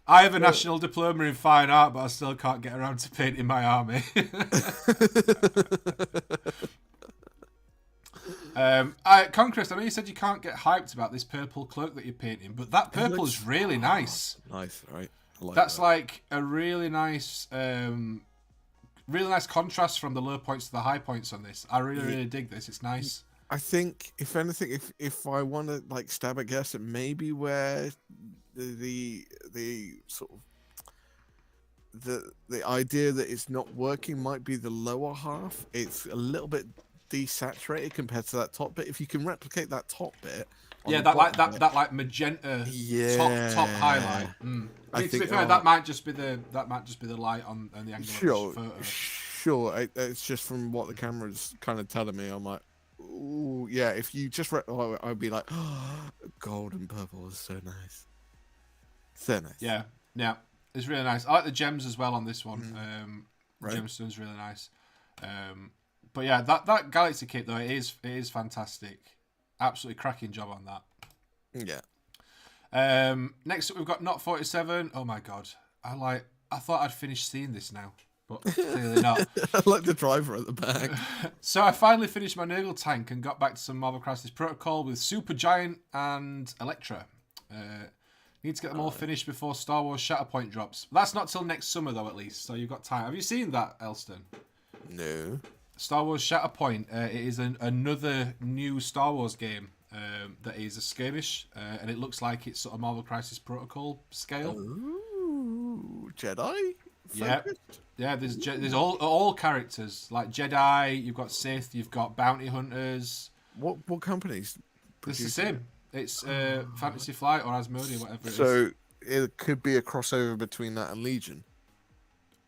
I have a national diploma in fine art, but I still can't get around to painting my army. Conquest, I know you said you can't get hyped about this purple cloak that you're painting, but that purple is really nice. Nice, right? I like That's that. like a really nice contrast from the low points to the high points on this. I really dig this. It's nice. I think, if anything, if I want to like stab a guess at maybe where the sort of the idea that it's not working might be the lower half. It's a little bit desaturated compared to that top bit. If you can replicate that top bit, that magenta top highlight. I mean, to be fair, that might just be the light on the angle of the photo. Sure. It's just from what the camera's kind of telling me. I'm like, ooh, yeah. If you just, I'd be like, oh, gold and purple is so nice. So nice. Yeah, it's really nice. I like the gems as well on this one. Right. Gemstone's really nice. But yeah, that Galaxy kit though, it is fantastic. Absolutely cracking job on that. Yeah. Next up we've got Not 47. Oh my god. I thought I'd finished seeing this now, but clearly not. I like the driver at the back. So I finally finished my Nurgle tank and got back to some Marvel Crisis Protocol with Supergiant and Electra. Need to get them all finished before Star Wars Shatterpoint drops. That's not till next summer though, at least, so you've got time. Have you seen that, Elston? No. Star Wars Shatterpoint. It is another new Star Wars game that is a skirmish, and it looks like it's sort of Marvel Crisis Protocol scale. Ooh, Jedi? Yeah, yeah. There's all characters like Jedi. You've got Sith. You've got bounty hunters. What companies? It's the same. It's Fantasy Flight or Asmodee, whatever it is. So it could be a crossover between that and Legion.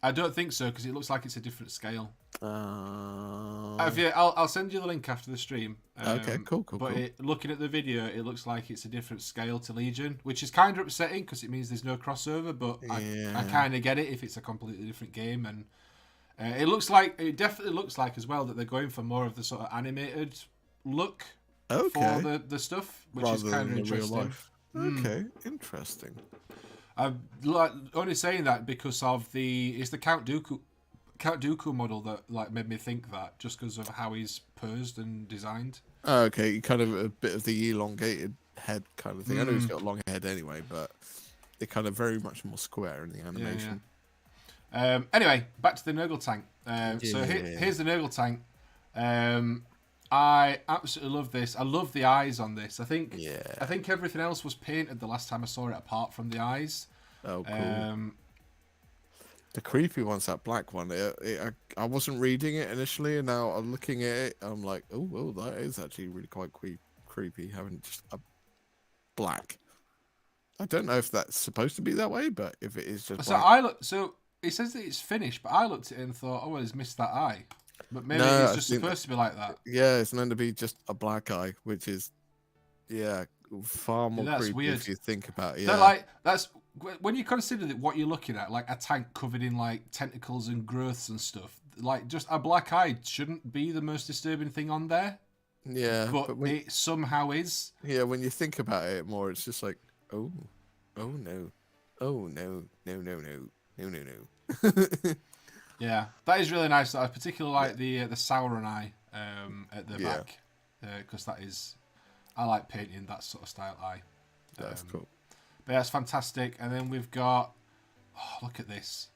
I don't think so because it looks like it's a different scale. Yeah, I'll send you the link after the stream. Okay, cool. But looking at the video, it looks like it's a different scale to Legion, which is kind of upsetting because it means there's no crossover. But I kind of get it if it's a completely different game, and it definitely looks like as well that they're going for more of the sort of animated look for the stuff, which is kind of interesting. Okay, interesting. I'm only saying that because of it's the Count Dooku model that made me think that, just because of how he's posed and designed. Okay, kind of a bit of the elongated head kind of thing. I know he's got a long head anyway, but they're kind of very much more square in the animation. Anyway, back to the Nurgle tank. So here's the Nurgle tank. I absolutely love this. I love the eyes on this. I think everything else was painted the last time I saw it, apart from the eyes. Oh, cool. The creepy one's that black one. I wasn't reading it initially, and now I'm looking at it. I'm like, oh, that is actually really quite creepy. Having just a black. I don't know if that's supposed to be that way, but if it is just black. So it says that it's finished, but I looked at it and thought, oh, well, he's missed that eye. But maybe No, it's just supposed to be like that. Yeah, it's meant to be just a black eye, which is, far more creepy weird. if you think about it. Yeah. That's when you consider that what you're looking at, like a tank covered in like tentacles and growths and stuff. Like just a black eye shouldn't be the most disturbing thing on there. Yeah, but it somehow is. Yeah, when you think about it more, it's just like, oh no, no. Yeah, that is really nice. I particularly like the Sauron eye at the back, because that is, I like painting that sort of style eye. That's cool. But yeah, it's fantastic. And then we've got, look at this.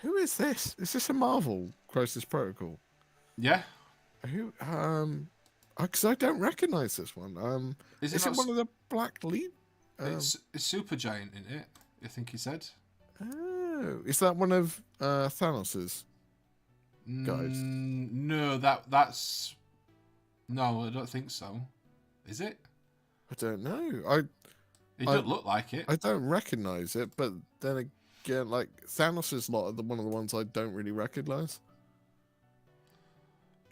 Who is this? Is this a Marvel Crisis Protocol? Yeah. Who? Because I don't recognize this one. Is it one of the black lead? It's Supergiant, isn't it? I think he said. Oh, is that one of Thanos's guys? No, that's no, I don't think so. Is it? I don't know. It don't look like it. I don't recognize it, but then again, like Thanos's lot are one of the ones I don't really recognize.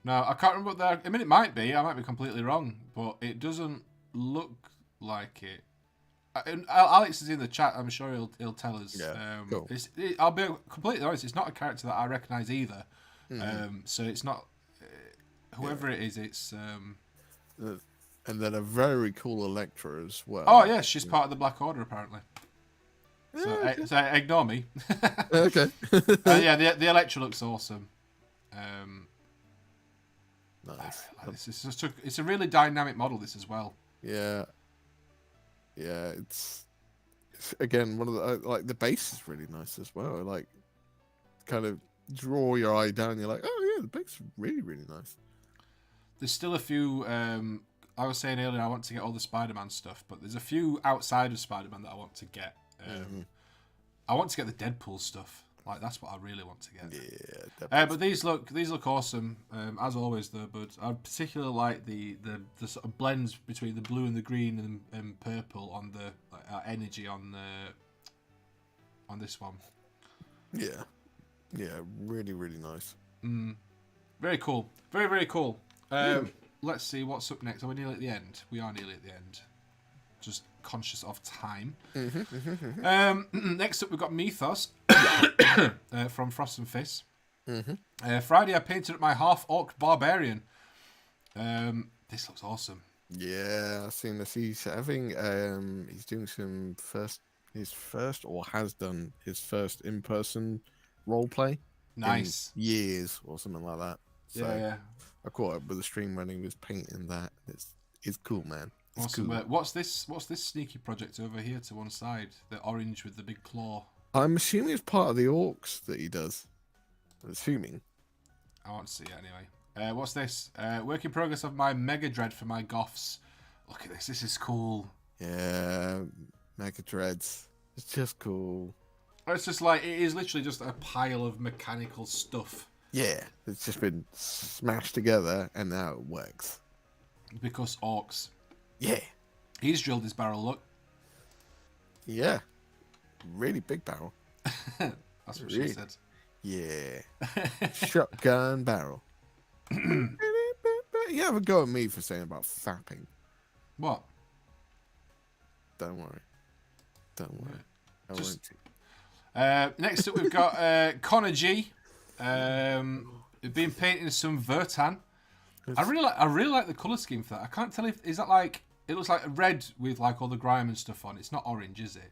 No, I can't remember what they're. I mean, it might be. I might be completely wrong, but it doesn't look like it. And Alex is in the chat. I'm sure he'll tell us. Yeah, cool. I'll be completely honest. It's not a character that I recognise either. So it's not whoever it is. It's and then a very cool Electra as well. Oh yeah, she's part of the Black Order apparently. So ignore me. Okay. Yeah, the Electra looks awesome. Nice. It's a really dynamic model. This as well. Yeah. Yeah, it's again one of the like the base is really nice as well. Like, kind of draw your eye down. You're like, oh yeah, the base is really nice. There's still a few. I was saying earlier I want to get all the Spider-Man stuff, but there's a few outside of Spider-Man that I want to get. I want to get the Deadpool stuff. Like that's what I really want to get. Yeah. But these look awesome as always though. But I particularly like the sort of blends between the blue and the green and purple on the energy on this one. Yeah. Yeah. Really nice. Very cool. Very cool. Let's see what's up next. Are we nearly at the end? We are nearly at the end. Just conscious of time. Next up, we've got Mythos from Frost and Fist. Friday, I painted up my half-orc barbarian. This looks awesome. Yeah, I've seen this. He's having he's doing his first in-person role play. Nice. In years or something like that. So yeah. I caught up with the stream when he was painting that. It's cool, man. Awesome. Cool. What's this sneaky project over here to one side? The orange with the big claw. I'm assuming it's part of the orcs that he does. I'm assuming. I want to see it anyway. What's this? Work in progress of my Mega Dread for my Goths. Look at this. This is cool. Yeah, Mega Dreads. It's just cool. It's just like, it is literally just a pile of mechanical stuff. Yeah, it's just been smashed together and now it works. Because orcs. Yeah. He's drilled his barrel, look. Yeah. Really big barrel. That's what she said. Yeah. Shotgun barrel. You have a go at me for saying about fapping. What? Don't worry. I won't. Next up, we've got Connor G. We've been painting some Vertan. I really like the colour scheme for that. I can't tell if is that like it looks like red with like all the grime and stuff on. It's not orange, is it?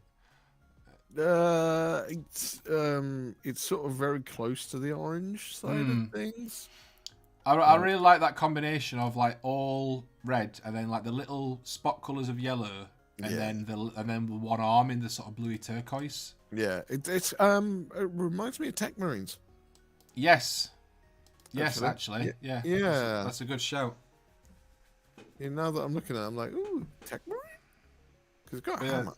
It's sort of very close to the orange side of things. I really like that combination of like all red and then like the little spot colours of yellow and then the one arm in the sort of bluey turquoise. Yeah, it reminds me of Tech Marines. Yes, actually. Yeah. That's a good shout. Yeah, now that I'm looking at it, I'm like, ooh, Tech Marine? Because it's got a hammer.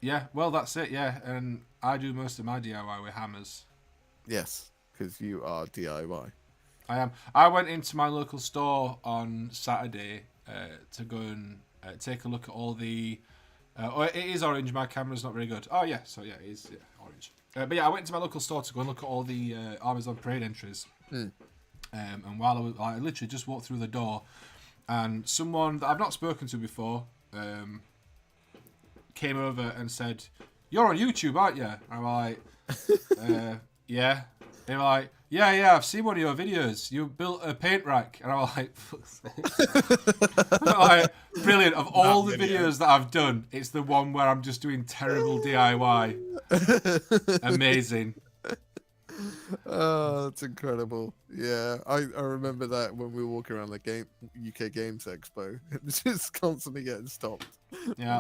Yeah, well, that's it, yeah. And I do most of my DIY with hammers. Yes, because you are DIY. I am. I went into my local store on Saturday to go and take a look at all the... it is orange, my camera's not very good. Oh, yeah, so yeah, it is orange. But yeah, I went to my local store to go and look at all the Amazon Parade entries. And while I literally just walked through the door, and someone that I've not spoken to before came over and said, "You're on YouTube, aren't you?" And I'm like, "Yeah." They were like, "Yeah, I've seen one of your videos. You built a paint rack." And I'm like, "Fuck's sake." I'm like, brilliant. Of all the videos that I've done, it's the one where I'm just doing terrible DIY. Amazing. Oh, that's incredible. Yeah, I remember that when we were walking around the UK Games Expo. It was just constantly getting stopped. Yeah.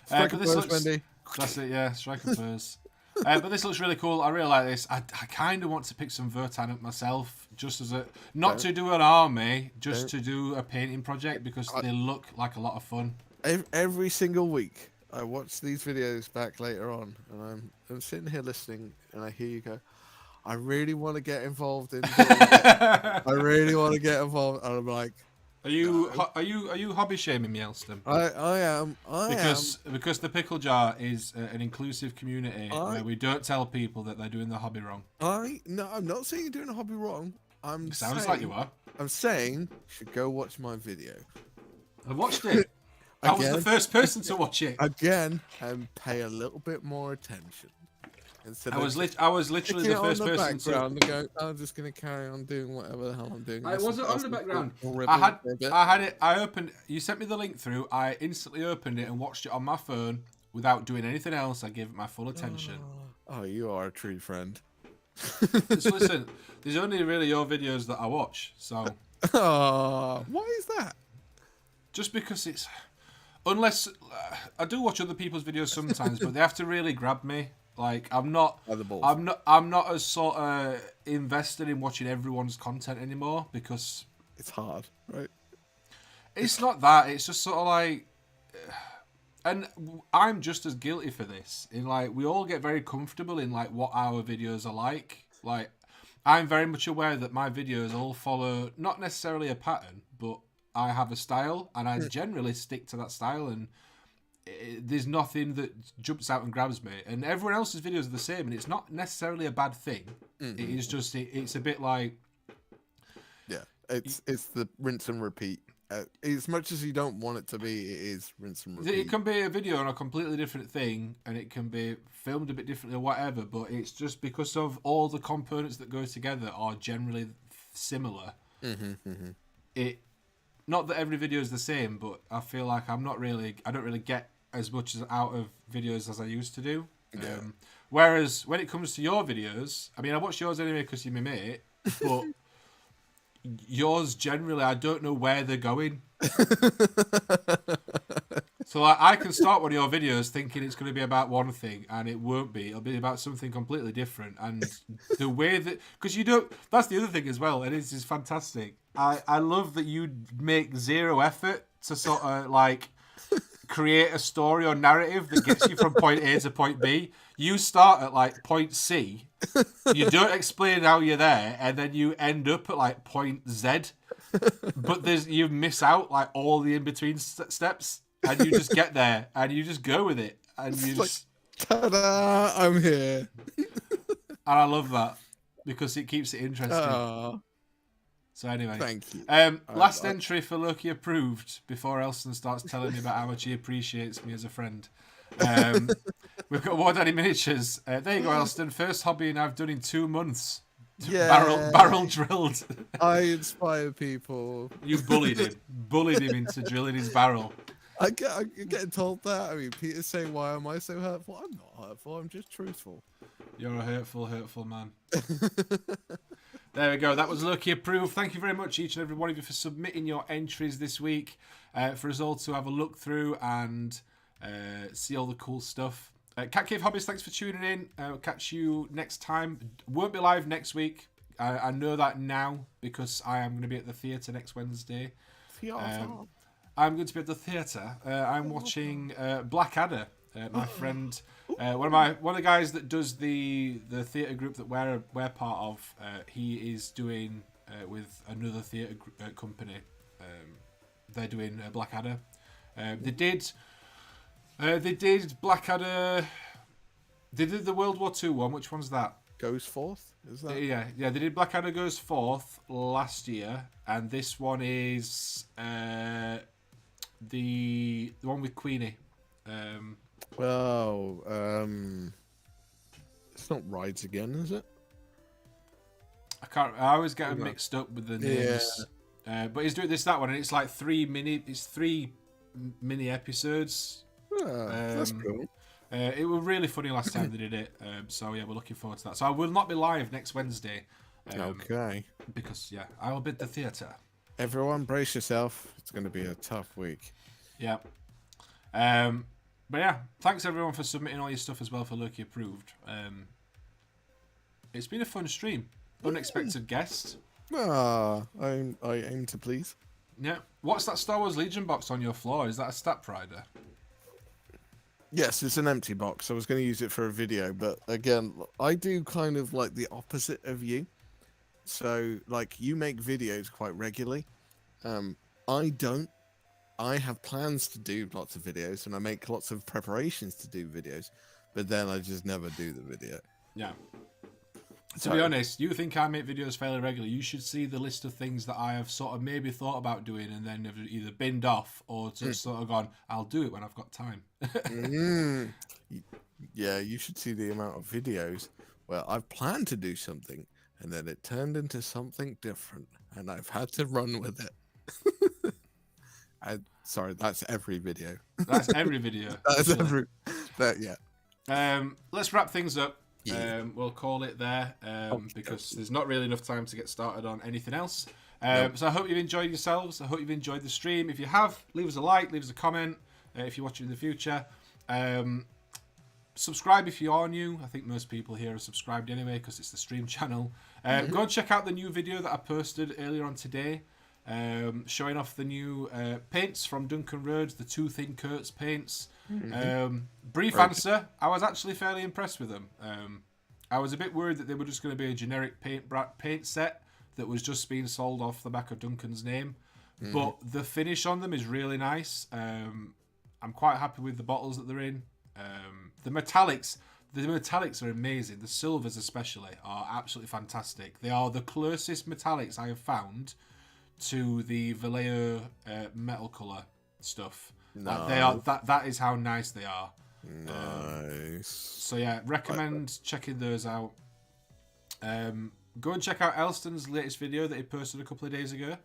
Strike a pose, Wendy. That's it, yeah. Strike a pose. But this looks really cool. I really like this. I kind of want to pick some Vertan up myself, just as to do an army, just to do a painting project, because they look like a lot of fun. Every single week, I watch these videos back later on, and I'm sitting here listening, and I hear you go, "I really want to get involved in. I really want to get involved," and I'm like, Are you hobby shaming me, Elston? I am. Because the Pickle Jar is an inclusive community where we don't tell people that they're doing the hobby wrong. No, I'm not saying you're doing a hobby wrong. It sounds like you are. I'm saying you should go watch my video. I watched it. I was the first person to watch it again, and pay a little bit more attention. I was literally the first person to go, I'm just gonna carry on doing whatever the hell I'm doing. I wasn't on the background. I opened. You sent me the link through. I instantly opened it and watched it on my phone without doing anything else. I gave it my full attention. Oh, you are a true friend. Just listen. There's only really your videos that I watch. So. Why is that? Just because it's. Unless I do watch other people's videos sometimes, but they have to really grab me. Like I'm not as sort of invested in watching everyone's content anymore because it's hard, right? It's not that. It's just sort of like, and I'm just as guilty for this. In like, we all get very comfortable in like what our videos are like. Like, I'm very much aware that my videos all follow not necessarily a pattern, but I have a style, and I generally stick to that style, and there's nothing that jumps out and grabs me. And everyone else's videos are the same, and it's not necessarily a bad thing. It is just it's a bit like it's the rinse and repeat. As much as you don't want it to be, it is rinse and repeat. It can be a video on a completely different thing, and it can be filmed a bit differently or whatever, but it's just because of all the components that go together are generally similar. It not that every video is the same, but I feel like I don't really get as much out of videos as I used to do. Whereas when it comes to your videos, I mean, I watch yours anyway because you're my mate, but yours generally, I don't know where they're going. So like, I can start one of your videos thinking it's going to be about one thing, and it won't be. It'll be about something completely different. And the way that... Because you don't... That's the other thing as well, and it's just fantastic. I love that you make zero effort to sort of, like, create a story or narrative that gets you from point A to point B. You start at, like, point C. You don't explain how you're there, and then you end up at, like, point Z. But you miss out, like, all the in-between steps. And you just get there, and you just go with it, and you just ta-da! I'm here, and I love that because it keeps it interesting. So anyway, thank you. Last entry for Loki approved before Elston starts telling me about how much he appreciates me as a friend. We've got War Daddy Miniatures. There you go, Elston. First hobbying I've done in 2 months. Yeah. Barrel drilled. I inspire people. You bullied him into drilling his barrel. I'm getting told that. I mean, Peter's saying, "Why am I so hurtful?" I'm not hurtful. I'm just truthful. You're a hurtful man. There we go. That was Loki approved. Thank you very much, each and every one of you, for submitting your entries this week. for us all to have a look through and see all the cool stuff. Cat Cave Hobbies, thanks for tuning in. We'll catch you next time. Won't be live next week. I know that now because I am going to be at the theatre next Wednesday. I'm going to be at the theatre. I'm watching Blackadder. My friend, one of the guys that does the theatre group that we're part of. He is doing with another theatre company. They're doing Blackadder. They did Blackadder. They did the World War II one. Which one's that? Goes Forth? Is that? Yeah. They did Blackadder Goes Forth last year, and this one is the one with Queenie. It's not Rides Again, is it? I always get them mixed up with the names. Yeah. But he's doing that one, and it's like 3 mini episodes. That's cool. It was really funny last time they did it. So yeah, we're looking forward to that. So I will not be live next Wednesday. Okay. Because I will be at the theatre. Everyone, brace yourself. It's going to be a tough week. Yeah. But yeah, thanks everyone for submitting all your stuff as well for Loki Approved. It's been a fun stream. Unexpected guest. I aim to please. Yeah. What's that Star Wars Legion box on your floor? Is that a Stat Prider? Yes, it's an empty box. I was going to use it for a video, but again, I do kind of like the opposite of you. So, like, you make videos quite regularly. I don't. I have plans to do lots of videos, and I make lots of preparations to do videos, but then I just never do the video. Yeah. To be honest, you think I make videos fairly regularly. You should see the list of things that I have sort of maybe thought about doing and then have either binned off or just sort of gone, I'll do it when I've got time. Yeah, you should see the amount of videos where I've planned to do something and then it turned into something different and I've had to run with it. Sorry, that's every video. That's every video. That's every... yeah. Let's wrap things up. Yeah. We'll call it there because there's not really enough time to get started on anything else. So I hope you've enjoyed yourselves. I hope you've enjoyed the stream. If you have, leave us a like, leave us a comment if you're watching in the future. Subscribe if you are new. I think most people here are subscribed anyway because it's the stream channel. Go and check out the new video that I posted earlier on today showing off the new paints from Duncan Roads, the Two Thin Coats paints. Brief answer, I was actually fairly impressed with them. I was a bit worried that they were just going to be a generic paint set that was just being sold off the back of Duncan's name. But the finish on them is really nice. I'm quite happy with the bottles that they're in. The metallics are amazing. The silvers especially are absolutely fantastic. They are the closest metallics I have found to the Vallejo metal colour stuff. No. They are that is how nice they are. Nice. So yeah, recommend checking those out. Go and check out Elston's latest video that he posted a couple of days ago,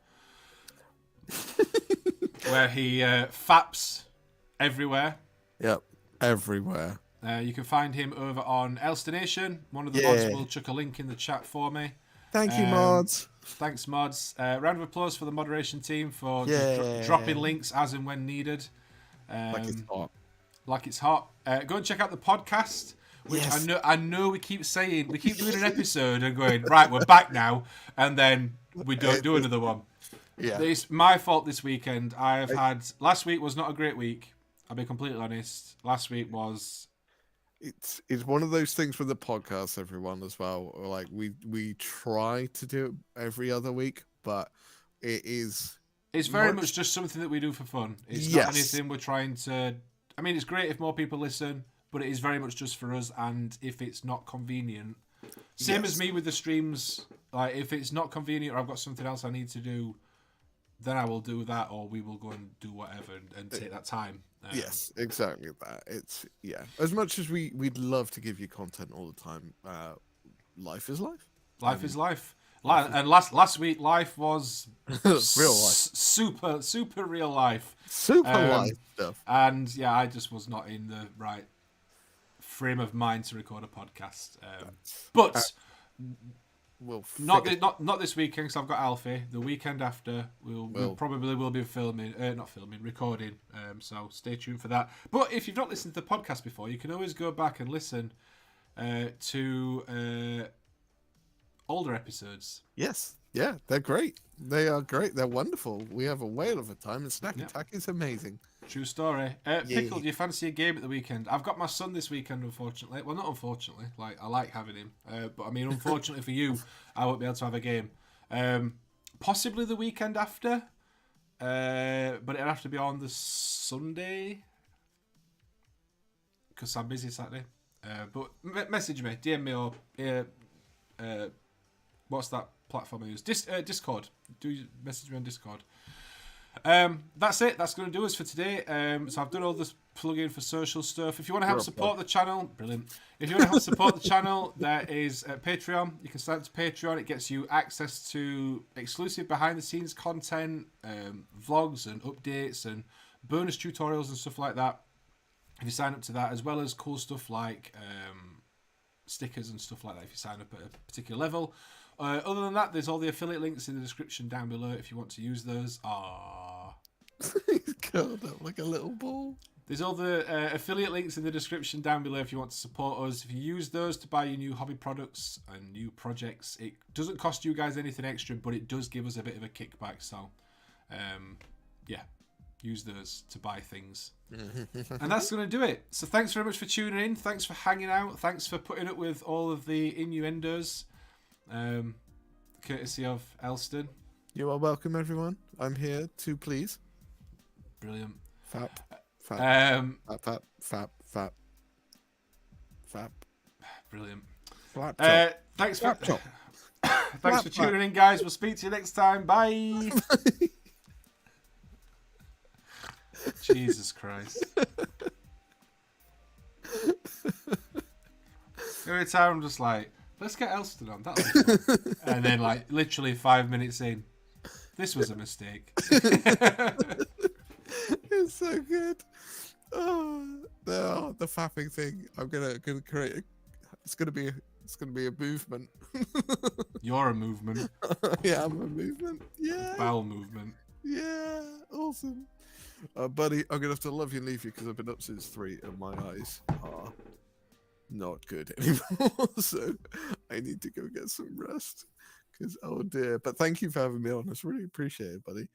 where he faps everywhere. Yep, everywhere. You can find him over on Elstonation. One of the mods will chuck a link in the chat for me. Thank you, mods. Thanks, mods. Round of applause for the moderation team for dropping links as and when needed. Like it's hot. Like it's hot. Go and check out the podcast, which I know we keep saying. We keep doing an episode and going, right, we're back now, and then we don't do another one. Yeah. It's my fault this weekend. Last week was not a great week. I'll be completely honest. Last week was... It's one of those things with the podcast, everyone, as well. Like we try to do it every other week, but it's very much just something that we do for fun. It's not anything we're trying to. I mean, it's great if more people listen, but it is very much just for us. And if it's not convenient, same as me with the streams. Like if it's not convenient or I've got something else I need to do, then I will do that, or we will go and do whatever and take that time. Yes, exactly that. It's as much as we'd love to give you content all the time, life is life. Life is life. And last week, life was real life, super real life, life stuff. And yeah, I just was not in the right frame of mind to record a podcast. But Not this weekend because I've got Alfie. The weekend after we'll probably will be recording. So stay tuned for that. But if you've not listened to the podcast before, you can always go back and listen to older episodes. Yes. Yeah, they're great. They are great. They're wonderful. We have a whale of a time, and Snack Attack is amazing. True story. Pickle, do you fancy a game at the weekend? I've got my son this weekend, unfortunately. Well, not unfortunately. Like, I like having him. But, I mean, unfortunately for you, I won't be able to have a game. Possibly the weekend after. But it'll have to be on the Sunday. Because I'm busy Saturday. But message me, DM me, or what's that platform I use? Discord. Do message me on Discord. That's it. That's going to do us for today. So I've done all this plug-in for social stuff. If you want to help support the channel, brilliant. If you want to help support the channel, there is Patreon. You can sign up to Patreon. It gets you access to exclusive behind-the-scenes content, vlogs and updates and bonus tutorials and stuff like that. If you sign up to that, as well as cool stuff like stickers and stuff like that if you sign up at a particular level. Other than that, there's all the affiliate links in the description down below if you want to use those. He's curled up like a little ball. There's all the affiliate links in the description down below if you want to support us. If you use those to buy your new hobby products and new projects, it doesn't cost you guys anything extra, but it does give us a bit of a kickback. So, use those to buy things. And that's going to do it. So thanks very much for tuning in. Thanks for hanging out. Thanks for putting up with all of the innuendos. Courtesy of Elston. You are welcome, everyone. I'm here to please. Brilliant. Fap. Brilliant. Thanks for tuning in, guys. We'll speak to you next time. Bye. Jesus Christ. Every time I'm just like, let's get Elston on. That'll be fun. And then, like, literally 5 minutes in, this was a mistake. It's so good. Oh, the fapping thing. I'm gonna create. It's gonna be a movement. You're a movement. Yeah, I'm a movement. Yeah. Bowel movement. Yeah. Awesome. Buddy, I'm gonna have to love you and leave you because I've been up since 3 and my eyes are not good anymore. So I need to go get some rest. Because, oh dear. But thank you for having me on. It's really appreciated, buddy.